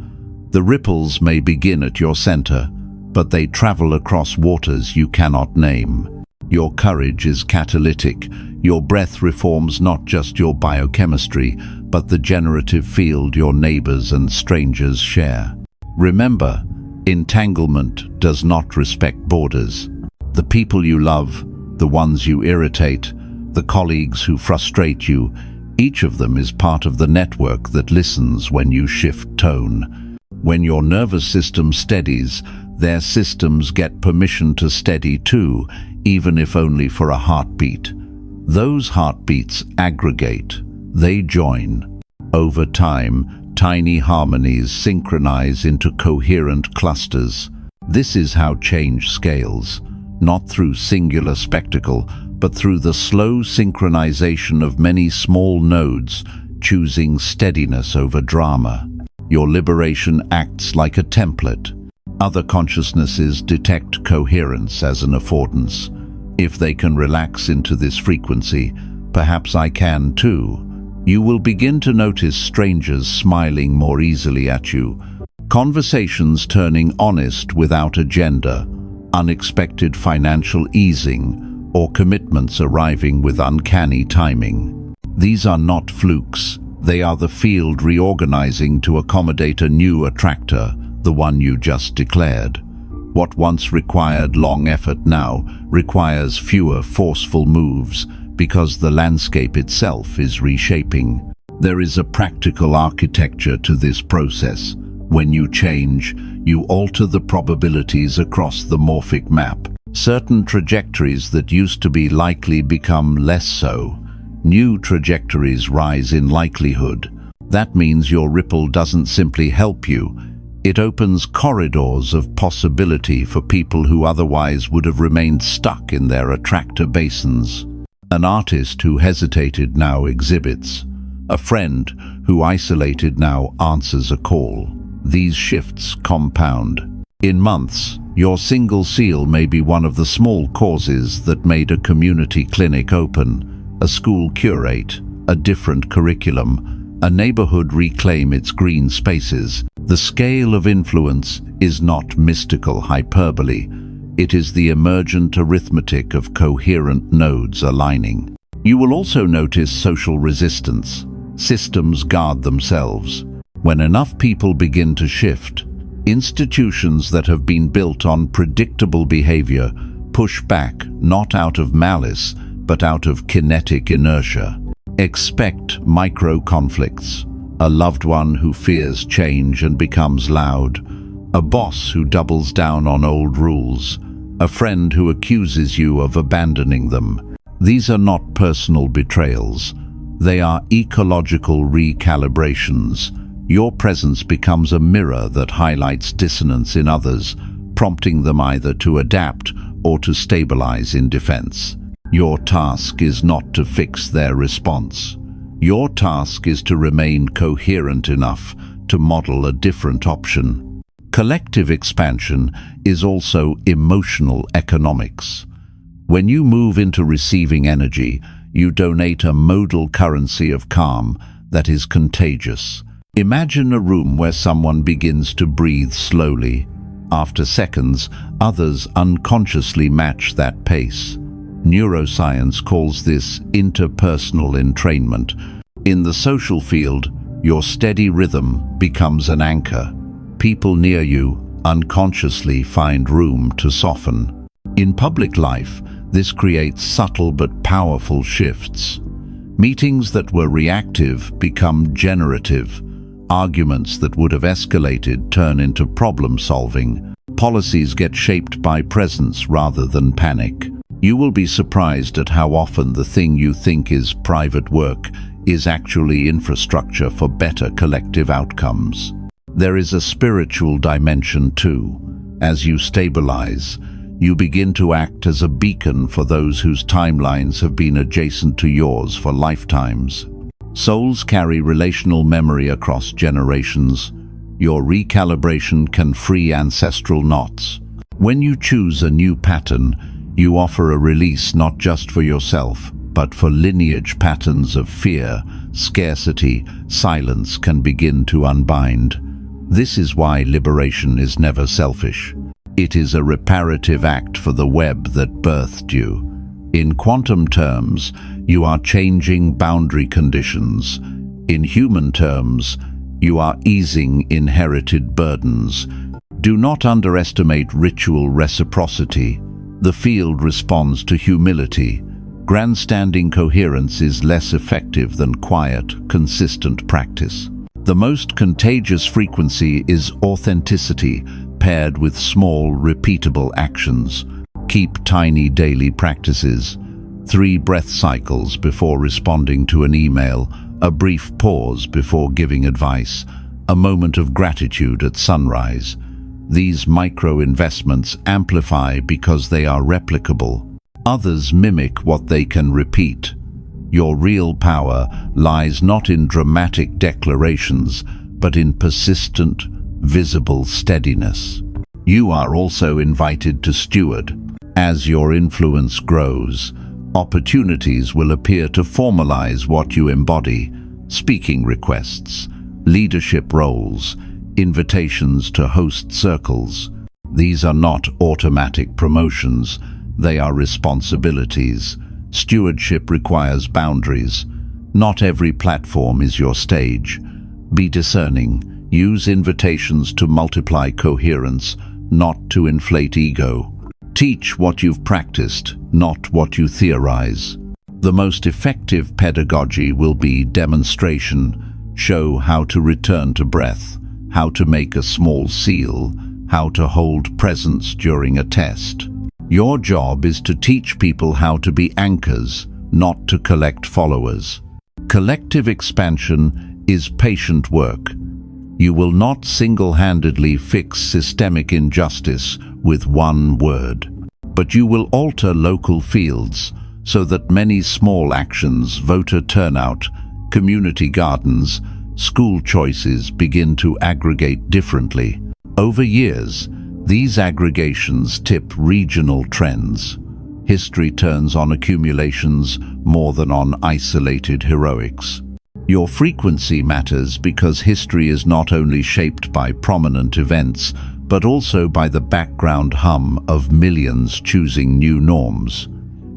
The ripples may begin at your center, but they travel across waters you cannot name. Your courage is catalytic. Your breath reforms not just your biochemistry, but the generative field your neighbors and strangers share. Remember, entanglement does not respect borders. The people you love, the ones you irritate, the colleagues who frustrate you, each of them is part of the network that listens when you shift tone. When your nervous system steadies, their systems get permission to steady too, even if only for a heartbeat. Those heartbeats aggregate, they join. Over time, tiny harmonies synchronize into coherent clusters. This is how change scales, not through singular spectacle, but through the slow synchronization of many small nodes, choosing steadiness over drama. Your liberation acts like a template. Other consciousnesses detect coherence as an affordance. If they can relax into this frequency, perhaps I can too. You will begin to notice strangers smiling more easily at you, conversations turning honest without agenda, unexpected financial easing, or commitments arriving with uncanny timing. These are not flukes. They are the field reorganizing to accommodate a new attractor, the one you just declared. What once required long effort now requires fewer forceful moves because the landscape itself is reshaping. There is a practical architecture to this process. When you change, you alter the probabilities across the morphic map. Certain trajectories that used to be likely become less so. New trajectories rise in likelihood. That means your ripple doesn't simply help you. It opens corridors of possibility for people who otherwise would have remained stuck in their attractor basins. An artist who hesitated now exhibits. A friend who isolated now answers a call. These shifts compound. In months, your single seal may be one of the small causes that made a community clinic open, a school curate, a different curriculum, a neighborhood reclaim its green spaces. The scale of influence is not mystical hyperbole. It is the emergent arithmetic of coherent nodes aligning. You will also notice social resistance. Systems guard themselves. When enough people begin to shift, institutions that have been built on predictable behavior push back, not out of malice, but out of kinetic inertia. Expect micro-conflicts. A loved one who fears change and becomes loud. A boss who doubles down on old rules. A friend who accuses you of abandoning them. These are not personal betrayals. They are ecological recalibrations. Your presence becomes a mirror that highlights dissonance in others, prompting them either to adapt or to stabilize in defense. Your task is not to fix their response. Your task is to remain coherent enough to model a different option. Collective expansion is also emotional economics. When you move into receiving energy, you donate a modal currency of calm that is contagious. Imagine a room where someone begins to breathe slowly. After seconds, others unconsciously match that pace. Neuroscience calls this interpersonal entrainment. In the social field, your steady rhythm becomes an anchor. People near you unconsciously find room to soften. In public life, this creates subtle but powerful shifts. Meetings that were reactive become generative. Arguments that would have escalated turn into problem-solving. Policies get shaped by presence rather than panic. You will be surprised at how often the thing you think is private work is actually infrastructure for better collective outcomes. There is a spiritual dimension too. As you stabilize, you begin to act as a beacon for those whose timelines have been adjacent to yours for lifetimes. Souls carry relational memory across generations. Your recalibration can free ancestral knots. When you choose a new pattern, you offer a release not just for yourself, but for lineage patterns of fear, scarcity, silence can begin to unbind. This is why liberation is never selfish. It is a reparative act for the web that birthed you. In quantum terms, you are changing boundary conditions. In human terms, you are easing inherited burdens. Do not underestimate ritual reciprocity. The field responds to humility. Grandstanding coherence is less effective than quiet, consistent practice. The most contagious frequency is authenticity, paired with small, repeatable actions. Keep tiny daily practices. 3 breath cycles before responding to an email, a brief pause before giving advice, a moment of gratitude at sunrise. These micro-investments amplify because they are replicable. Others mimic what they can repeat. Your real power lies not in dramatic declarations, but in persistent, visible steadiness. You are also invited to steward. As your influence grows, opportunities will appear to formalize what you embody. Speaking requests, leadership roles, invitations to host circles. These are not automatic promotions, they are responsibilities. Stewardship requires boundaries. Not every platform is your stage. Be discerning. Use invitations to multiply coherence, not to inflate ego. Teach what you've practiced, not what you theorize. The most effective pedagogy will be demonstration. Show how to return to breath, how to make a small seal, how to hold presence during a test. Your job is to teach people how to be anchors, not to collect followers. Collective expansion is patient work. You will not single-handedly fix systemic injustice with one word, but you will alter local fields so that many small actions, voter turnout, community gardens, school choices begin to aggregate differently. Over years, these aggregations tip regional trends. History turns on accumulations more than on isolated heroics. Your frequency matters because history is not only shaped by prominent events, but also by the background hum of millions choosing new norms.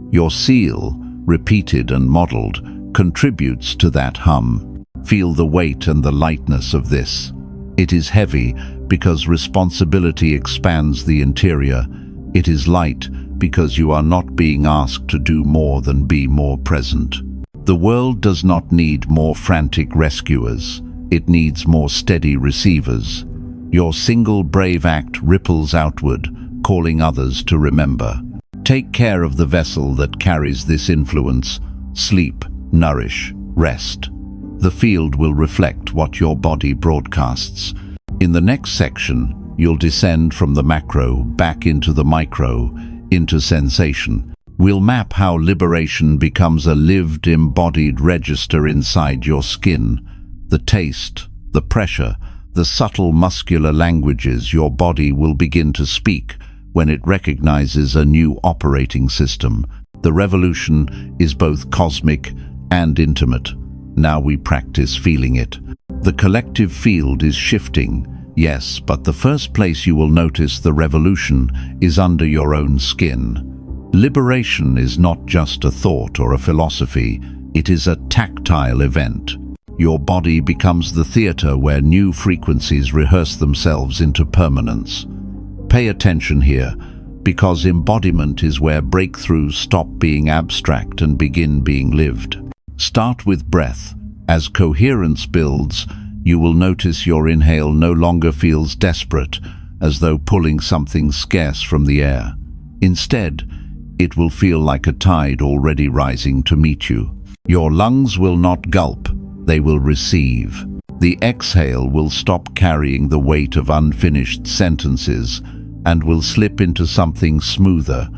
Your seal, repeated and modeled, contributes to that hum. Feel the weight and the lightness of this. It is heavy because responsibility expands the interior. It is light because you are not being asked to do more than be more present. The world does not need more frantic rescuers. It needs more steady receivers. Your single brave act ripples outward, calling others to remember. Take care of the vessel that carries this influence. Sleep, nourish, rest. The field will reflect what your body broadcasts. In the next section, you'll descend from the macro back into the micro, into sensation. We'll map how liberation becomes a lived, embodied register inside your skin. The taste, the pressure, the subtle muscular languages your body will begin to speak when it recognizes a new operating system. The revolution is both cosmic and intimate. Now we practice feeling it. The collective field is shifting, yes, but the first place you will notice the revolution is under your own skin. Liberation is not just a thought or a philosophy, it is a tactile event. Your body becomes the theater where new frequencies rehearse themselves into permanence. Pay attention here, because embodiment is where breakthroughs stop being abstract and begin being lived. Start with breath. As coherence builds, you will notice your inhale no longer feels desperate, as though pulling something scarce from the air. Instead, it will feel like a tide already rising to meet you. Your lungs will not gulp, they will receive. The exhale will stop carrying the weight of unfinished sentences and will slip into something smoother,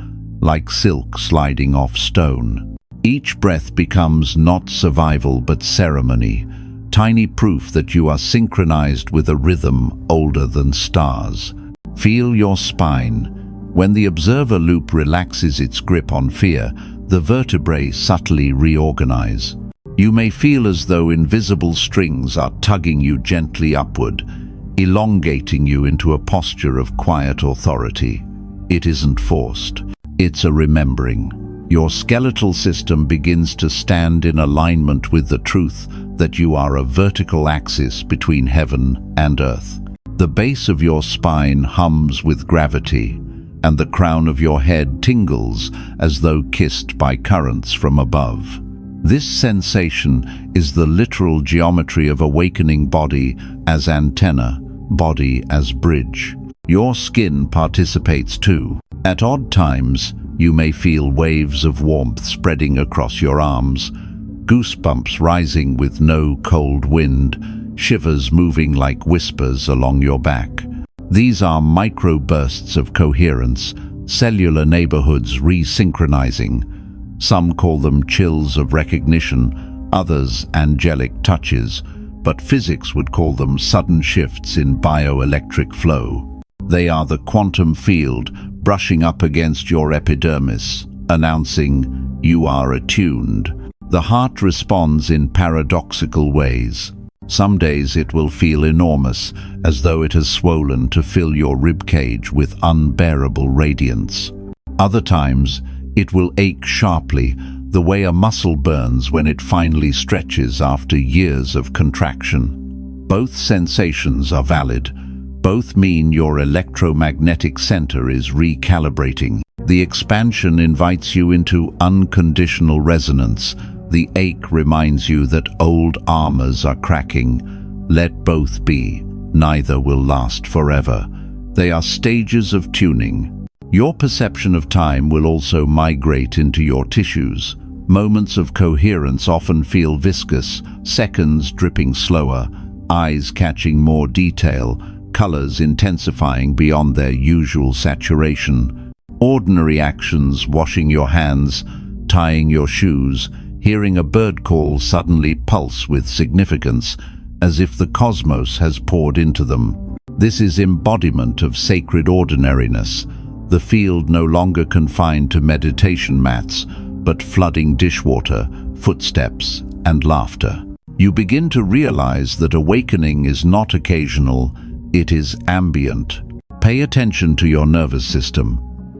like silk sliding off stone. Each breath becomes not survival but ceremony, tiny proof that you are synchronized with a rhythm older than stars. Feel your spine. When the observer loop relaxes its grip on fear, the vertebrae subtly reorganize. You may feel as though invisible strings are tugging you gently upward, elongating you into a posture of quiet authority. It isn't forced. It's a remembering. Your skeletal system begins to stand in alignment with the truth that you are a vertical axis between heaven and earth. The base of your spine hums with gravity, and the crown of your head tingles as though kissed by currents from above. This sensation is the literal geometry of awakening body as antenna, body as bridge. Your skin participates too. At odd times, you may feel waves of warmth spreading across your arms, goosebumps rising with no cold wind, shivers moving like whispers along your back. These are microbursts of coherence, cellular neighborhoods resynchronizing. Some call them chills of recognition, others angelic touches, but physics would call them sudden shifts in bioelectric flow. They are the quantum field brushing up against your epidermis, announcing you are attuned. The heart responds in paradoxical ways. Some days it will feel enormous, as though it has swollen to fill your ribcage with unbearable radiance. Other times, it will ache sharply, the way a muscle burns when it finally stretches after years of contraction. Both sensations are valid. Both mean your electromagnetic center is recalibrating. The expansion invites you into unconditional resonance. The ache reminds you that old armors are cracking. Let both be. Neither will last forever. They are stages of tuning. Your perception of time will also migrate into your tissues. Moments of coherence often feel viscous, seconds dripping slower, eyes catching more detail, colors intensifying beyond their usual saturation. Ordinary actions, washing your hands, tying your shoes, hearing a bird call suddenly pulse with significance, as if the cosmos has poured into them. This is embodiment of sacred ordinariness, the field no longer confined to meditation mats, but flooding dishwater, footsteps, and laughter. You begin to realize that awakening is not occasional, it is ambient. Pay attention to your nervous system.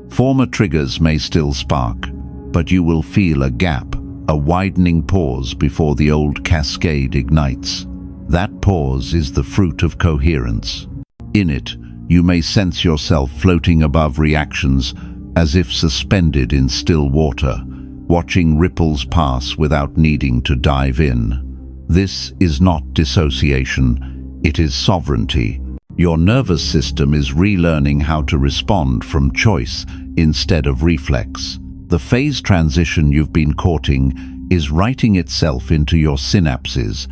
Former triggers may still spark, but you will feel a gap, a widening pause before the old cascade ignites. That pause is the fruit of coherence. In it, you may sense yourself floating above reactions as if suspended in still water, watching ripples pass without needing to dive in. This is not dissociation, it is sovereignty. Your nervous system is relearning how to respond from choice instead of reflex. The phase transition you've been courting is writing itself into your synapses,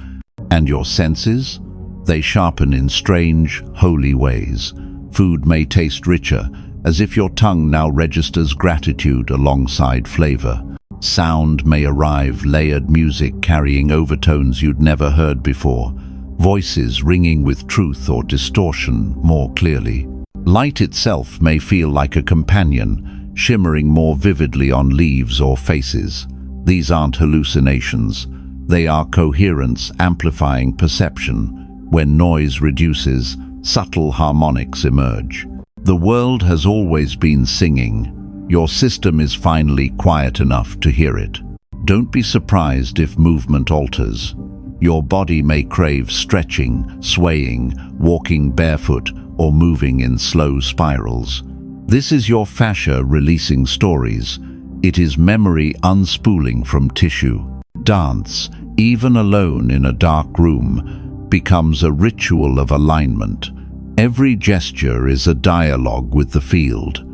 and your senses? They sharpen in strange, holy ways. Food may taste richer, as if your tongue now registers gratitude alongside flavor. Sound may arrive, layered music carrying overtones you'd never heard before, voices ringing with truth or distortion more clearly. Light itself may feel like a companion, shimmering more vividly on leaves or faces. These aren't hallucinations. They are coherence amplifying perception. When noise reduces, subtle harmonics emerge. The world has always been singing. Your system is finally quiet enough to hear it. Don't be surprised if movement alters. Your body may crave stretching, swaying, walking barefoot, or moving in slow spirals. This is your fascia releasing stories. It is memory unspooling from tissue. Dance, even alone in a dark room, becomes a ritual of alignment. Every gesture is a dialogue with the field.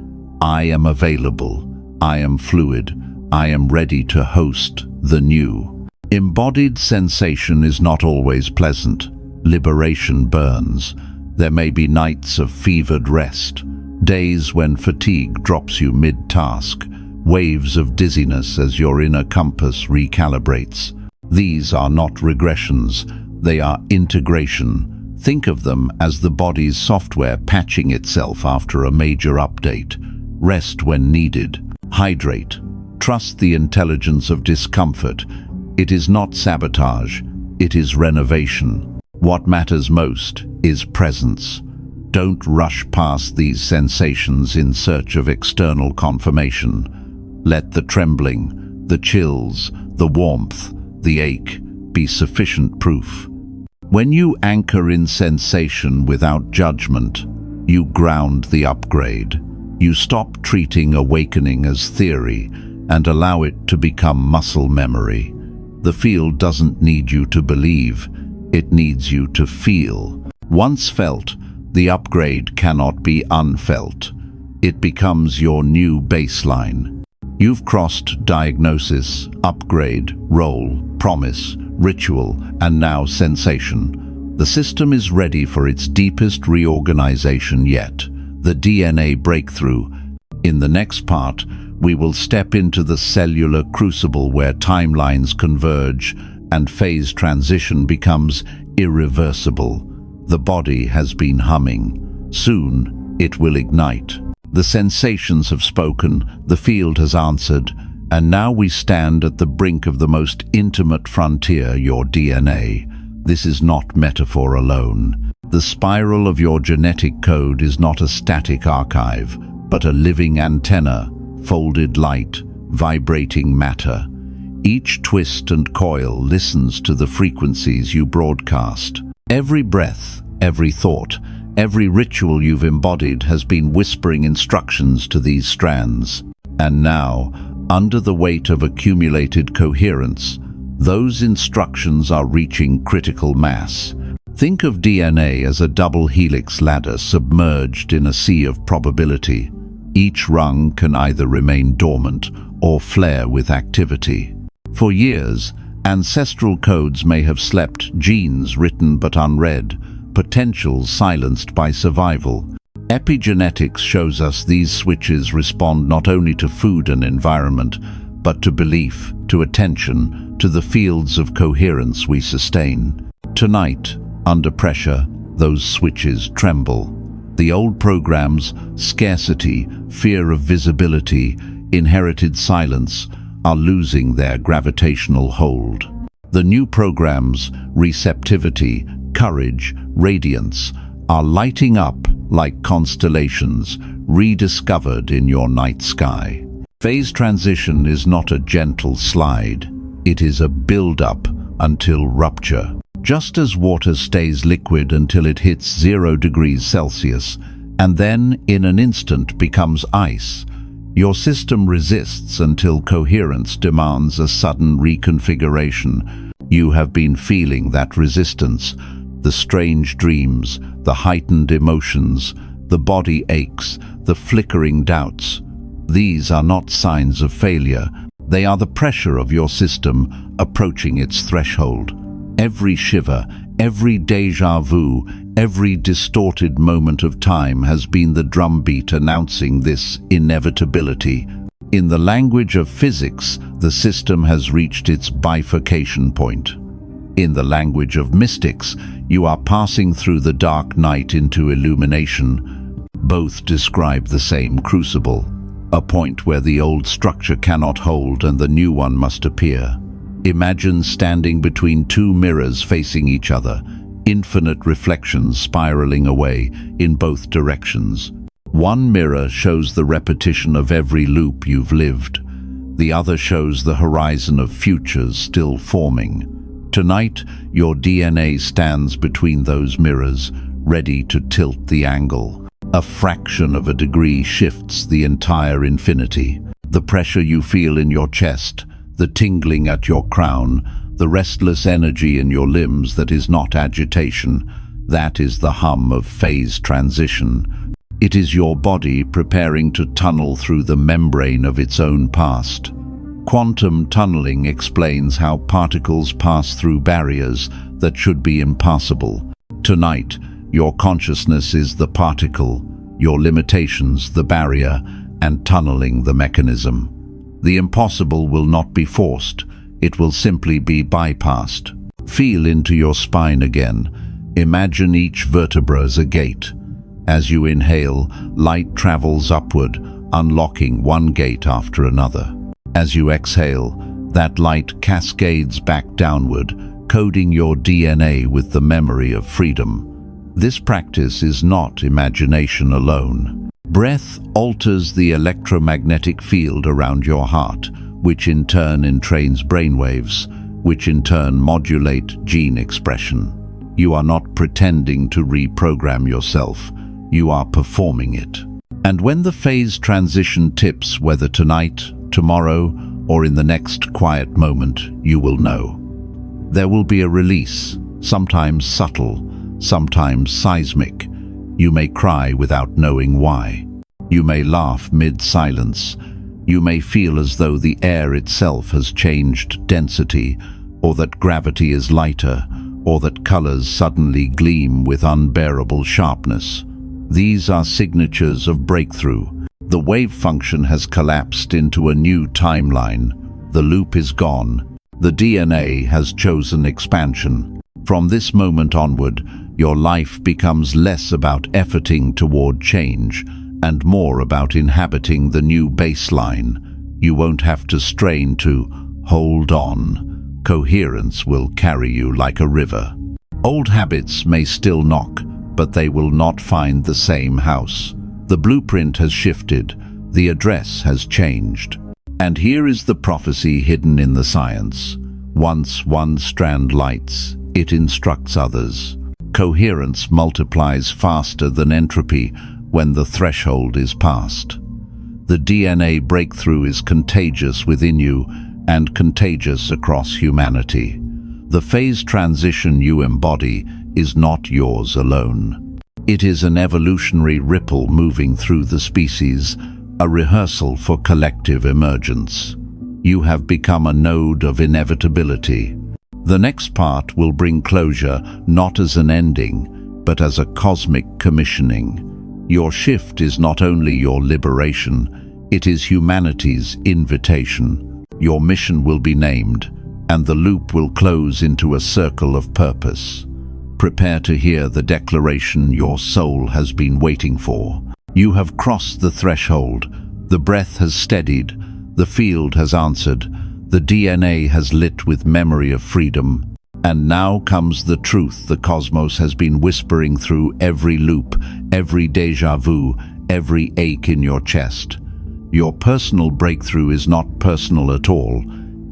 I am available, I am fluid, I am ready to host the new. Embodied sensation is not always pleasant. Liberation burns. There may be nights of fevered rest, days when fatigue drops you mid-task, waves of dizziness as your inner compass recalibrates. These are not regressions, they are integration. Think of them as the body's software patching itself after a major update. Rest when needed. Hydrate. Trust the intelligence of discomfort. It is not sabotage, it is renovation. What matters most is presence. Don't rush past these sensations in search of external confirmation. Let the trembling, the chills, the warmth, the ache be sufficient proof. When you anchor in sensation without judgment, you ground the upgrade. You stop treating awakening as theory and allow it to become muscle memory. The field doesn't need you to believe, it needs you to feel. Once felt, the upgrade cannot be unfelt. It becomes your new baseline. You've crossed diagnosis, upgrade, role, promise, ritual, and now sensation. The system is ready for its deepest reorganization yet. The DNA breakthrough. In the next part, we will step into the cellular crucible where timelines converge and phase transition becomes irreversible. The body has been humming. Soon, it will ignite. The sensations have spoken, the field has answered, and now we stand at the brink of the most intimate frontier, your DNA. This is not metaphor alone. The spiral of your genetic code is not a static archive, but a living antenna, folded light, vibrating matter. Each twist and coil listens to the frequencies you broadcast. Every breath, every thought, every ritual you've embodied has been whispering instructions to these strands. And now, under the weight of accumulated coherence, those instructions are reaching critical mass. Think of DNA as a double helix ladder submerged in a sea of probability. Each rung can either remain dormant or flare with activity. For years, ancestral codes may have slept, genes written but unread, potentials silenced by survival. Epigenetics shows us these switches respond not only to food and environment, but to belief, to attention, to the fields of coherence we sustain. Tonight, under pressure, those switches tremble. The old programs, scarcity, fear of visibility, inherited silence, are losing their gravitational hold. The new programs, receptivity, courage, radiance, are lighting up like constellations rediscovered in your night sky. Phase transition is not a gentle slide. It is a build-up until rupture. Just as water stays liquid until it hits 0 degrees Celsius, and then in an instant becomes ice, your system resists until coherence demands a sudden reconfiguration. You have been feeling that resistance, the strange dreams, the heightened emotions, the body aches, the flickering doubts. These are not signs of failure. They are the pressure of your system approaching its threshold. Every shiver, every déjà vu, every distorted moment of time has been the drumbeat announcing this inevitability. In the language of physics, the system has reached its bifurcation point. In the language of mystics, you are passing through the dark night into illumination. Both describe the same crucible, a point where the old structure cannot hold and the new one must appear. Imagine standing between two mirrors facing each other, infinite reflections spiraling away in both directions. One mirror shows the repetition of every loop you've lived. The other shows the horizon of futures still forming. Tonight, your DNA stands between those mirrors, ready to tilt the angle. A fraction of a degree shifts the entire infinity. The pressure you feel in your chest, the tingling at your crown, the restless energy in your limbs that is not agitation, that is the hum of phase transition. It is your body preparing to tunnel through the membrane of its own past. Quantum tunneling explains how particles pass through barriers that should be impassable. Tonight, your consciousness is the particle, your limitations the barrier, and tunneling the mechanism. The impossible will not be forced, it will simply be bypassed. Feel into your spine again. Imagine each vertebra as a gate. As you inhale, light travels upward, unlocking one gate after another. As you exhale, that light cascades back downward, coding your DNA with the memory of freedom. This practice is not imagination alone. Breath alters the electromagnetic field around your heart, which in turn entrains brainwaves, which in turn modulate gene expression. You are not pretending to reprogram yourself, you are performing it. And when the phase transition tips, whether tonight, tomorrow, or in the next quiet moment, you will know. There will be a release, sometimes subtle, sometimes seismic. You may cry without knowing why. You may laugh mid-silence. You may feel as though the air itself has changed density, or that gravity is lighter, or that colors suddenly gleam with unbearable sharpness. These are signatures of breakthrough. The wave function has collapsed into a new timeline. The loop is gone. The DNA has chosen expansion. From this moment onward, your life becomes less about efforting toward change and more about inhabiting the new baseline. You won't have to strain to hold on. Coherence will carry you like a river. Old habits may still knock, but they will not find the same house. The blueprint has shifted, the address has changed. And here is the prophecy hidden in the science. Once one strand lights, it instructs others. Coherence multiplies faster than entropy when the threshold is passed. The DNA breakthrough is contagious within you and contagious across humanity. The phase transition you embody is not yours alone. It is an evolutionary ripple moving through the species, a rehearsal for collective emergence. You have become a node of inevitability. The next part will bring closure not as an ending, but as a cosmic commissioning. Your shift is not only your liberation, it is humanity's invitation. Your mission will be named, and the loop will close into a circle of purpose. Prepare to hear the declaration your soul has been waiting for. You have crossed the threshold, the breath has steadied, the field has answered, The DNA has lit with memory of freedom. And now comes the truth the cosmos has been whispering through every loop, every déjà vu, every ache in your chest. Your personal breakthrough is not personal at all.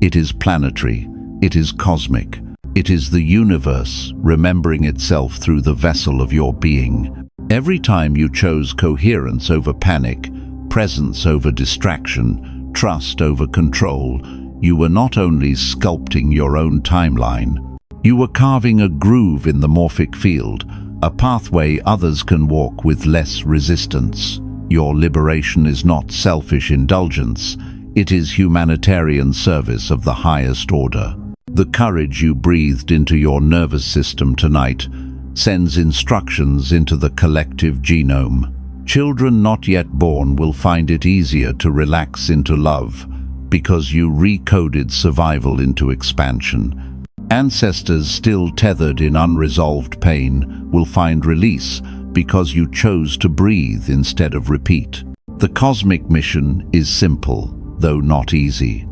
It is planetary. It is cosmic. It is the universe remembering itself through the vessel of your being. Every time you chose coherence over panic, presence over distraction, trust over control, you were not only sculpting your own timeline, you were carving a groove in the morphic field, a pathway others can walk with less resistance. Your liberation is not selfish indulgence, it is humanitarian service of the highest order. The courage you breathed into your nervous system tonight sends instructions into the collective genome. Children not yet born will find it easier to relax into love because you recoded survival into expansion. Ancestors still tethered in unresolved pain will find release because you chose to breathe instead of repeat. The cosmic mission is simple, though not easy.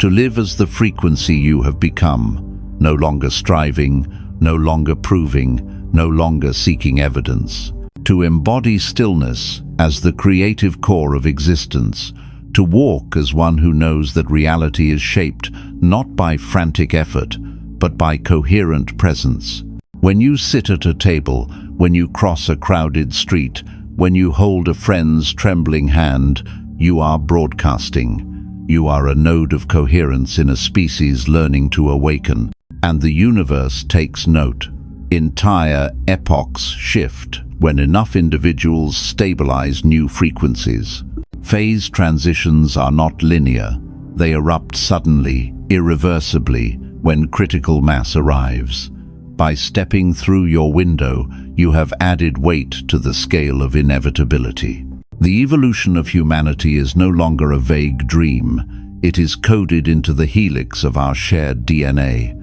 To live as the frequency you have become, no longer striving, no longer proving, no longer seeking evidence. To embody stillness as the creative core of existence, to walk as one who knows that reality is shaped not by frantic effort, but by coherent presence. When you sit at a table, when you cross a crowded street, when you hold a friend's trembling hand, you are broadcasting. You are a node of coherence in a species learning to awaken, and the universe takes note. Entire epochs shift when enough individuals stabilize new frequencies. Phase transitions are not linear. They erupt suddenly, irreversibly, when critical mass arrives. By stepping through your window, you have added weight to the scale of inevitability. The evolution of humanity is no longer a vague dream. It is coded into the helix of our shared DNA.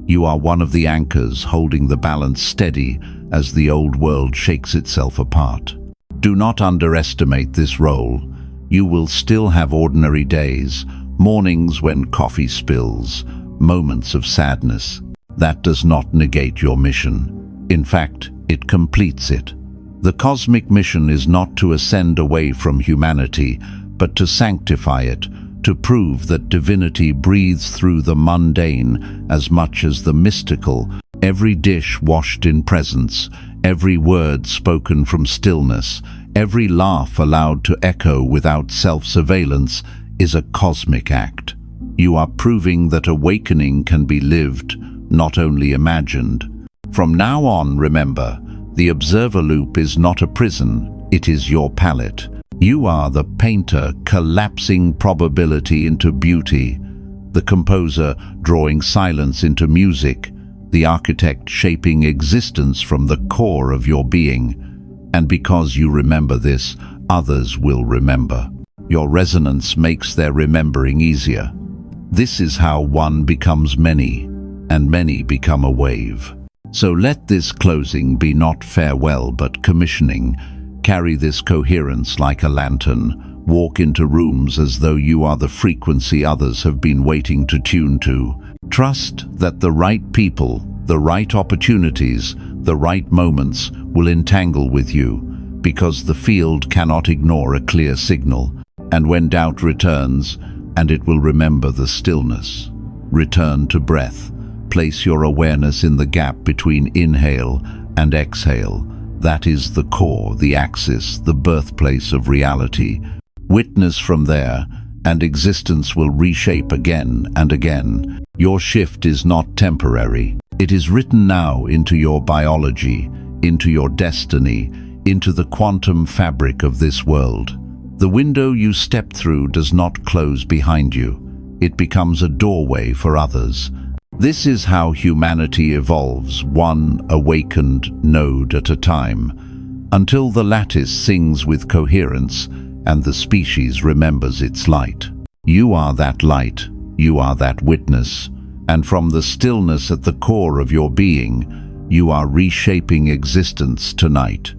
You are one of the anchors holding the balance steady as the old world shakes itself apart. Do not underestimate this role. You will still have ordinary days, mornings when coffee spills, moments of sadness. That does not negate your mission. In fact, it completes it. The cosmic mission is not to ascend away from humanity, but to sanctify it, to prove that divinity breathes through the mundane as much as the mystical. Every dish washed in presence, every word spoken from stillness, every laugh allowed to echo without self-surveillance is a cosmic act. You are proving that awakening can be lived, not only imagined. From now on, remember, the observer loop is not a prison, it is your palette. You are the painter collapsing probability into beauty, the composer drawing silence into music, the architect shaping existence from the core of your being. And because you remember this, others will remember. Your resonance makes their remembering easier. This is how one becomes many, and many become a wave. So let this closing be not farewell but commissioning. Carry this coherence like a lantern. Walk into rooms as though you are the frequency others have been waiting to tune to. Trust that the right people, the right opportunities, the right moments will entangle with you, because the field cannot ignore a clear signal. And when doubt returns, and it will remember the stillness. Return to breath. Place your awareness in the gap between inhale and exhale. That is the core, the axis, the birthplace of reality. Witness from there, and existence will reshape again and again. Your shift is not temporary. It is written now into your biology, into your destiny, into the quantum fabric of this world. The window you step through does not close behind you. It becomes a doorway for others. This is how humanity evolves, one awakened node at a time, until the lattice sings with coherence and the species remembers its light. You are that light, you are that witness, and from the stillness at the core of your being, you are reshaping existence tonight.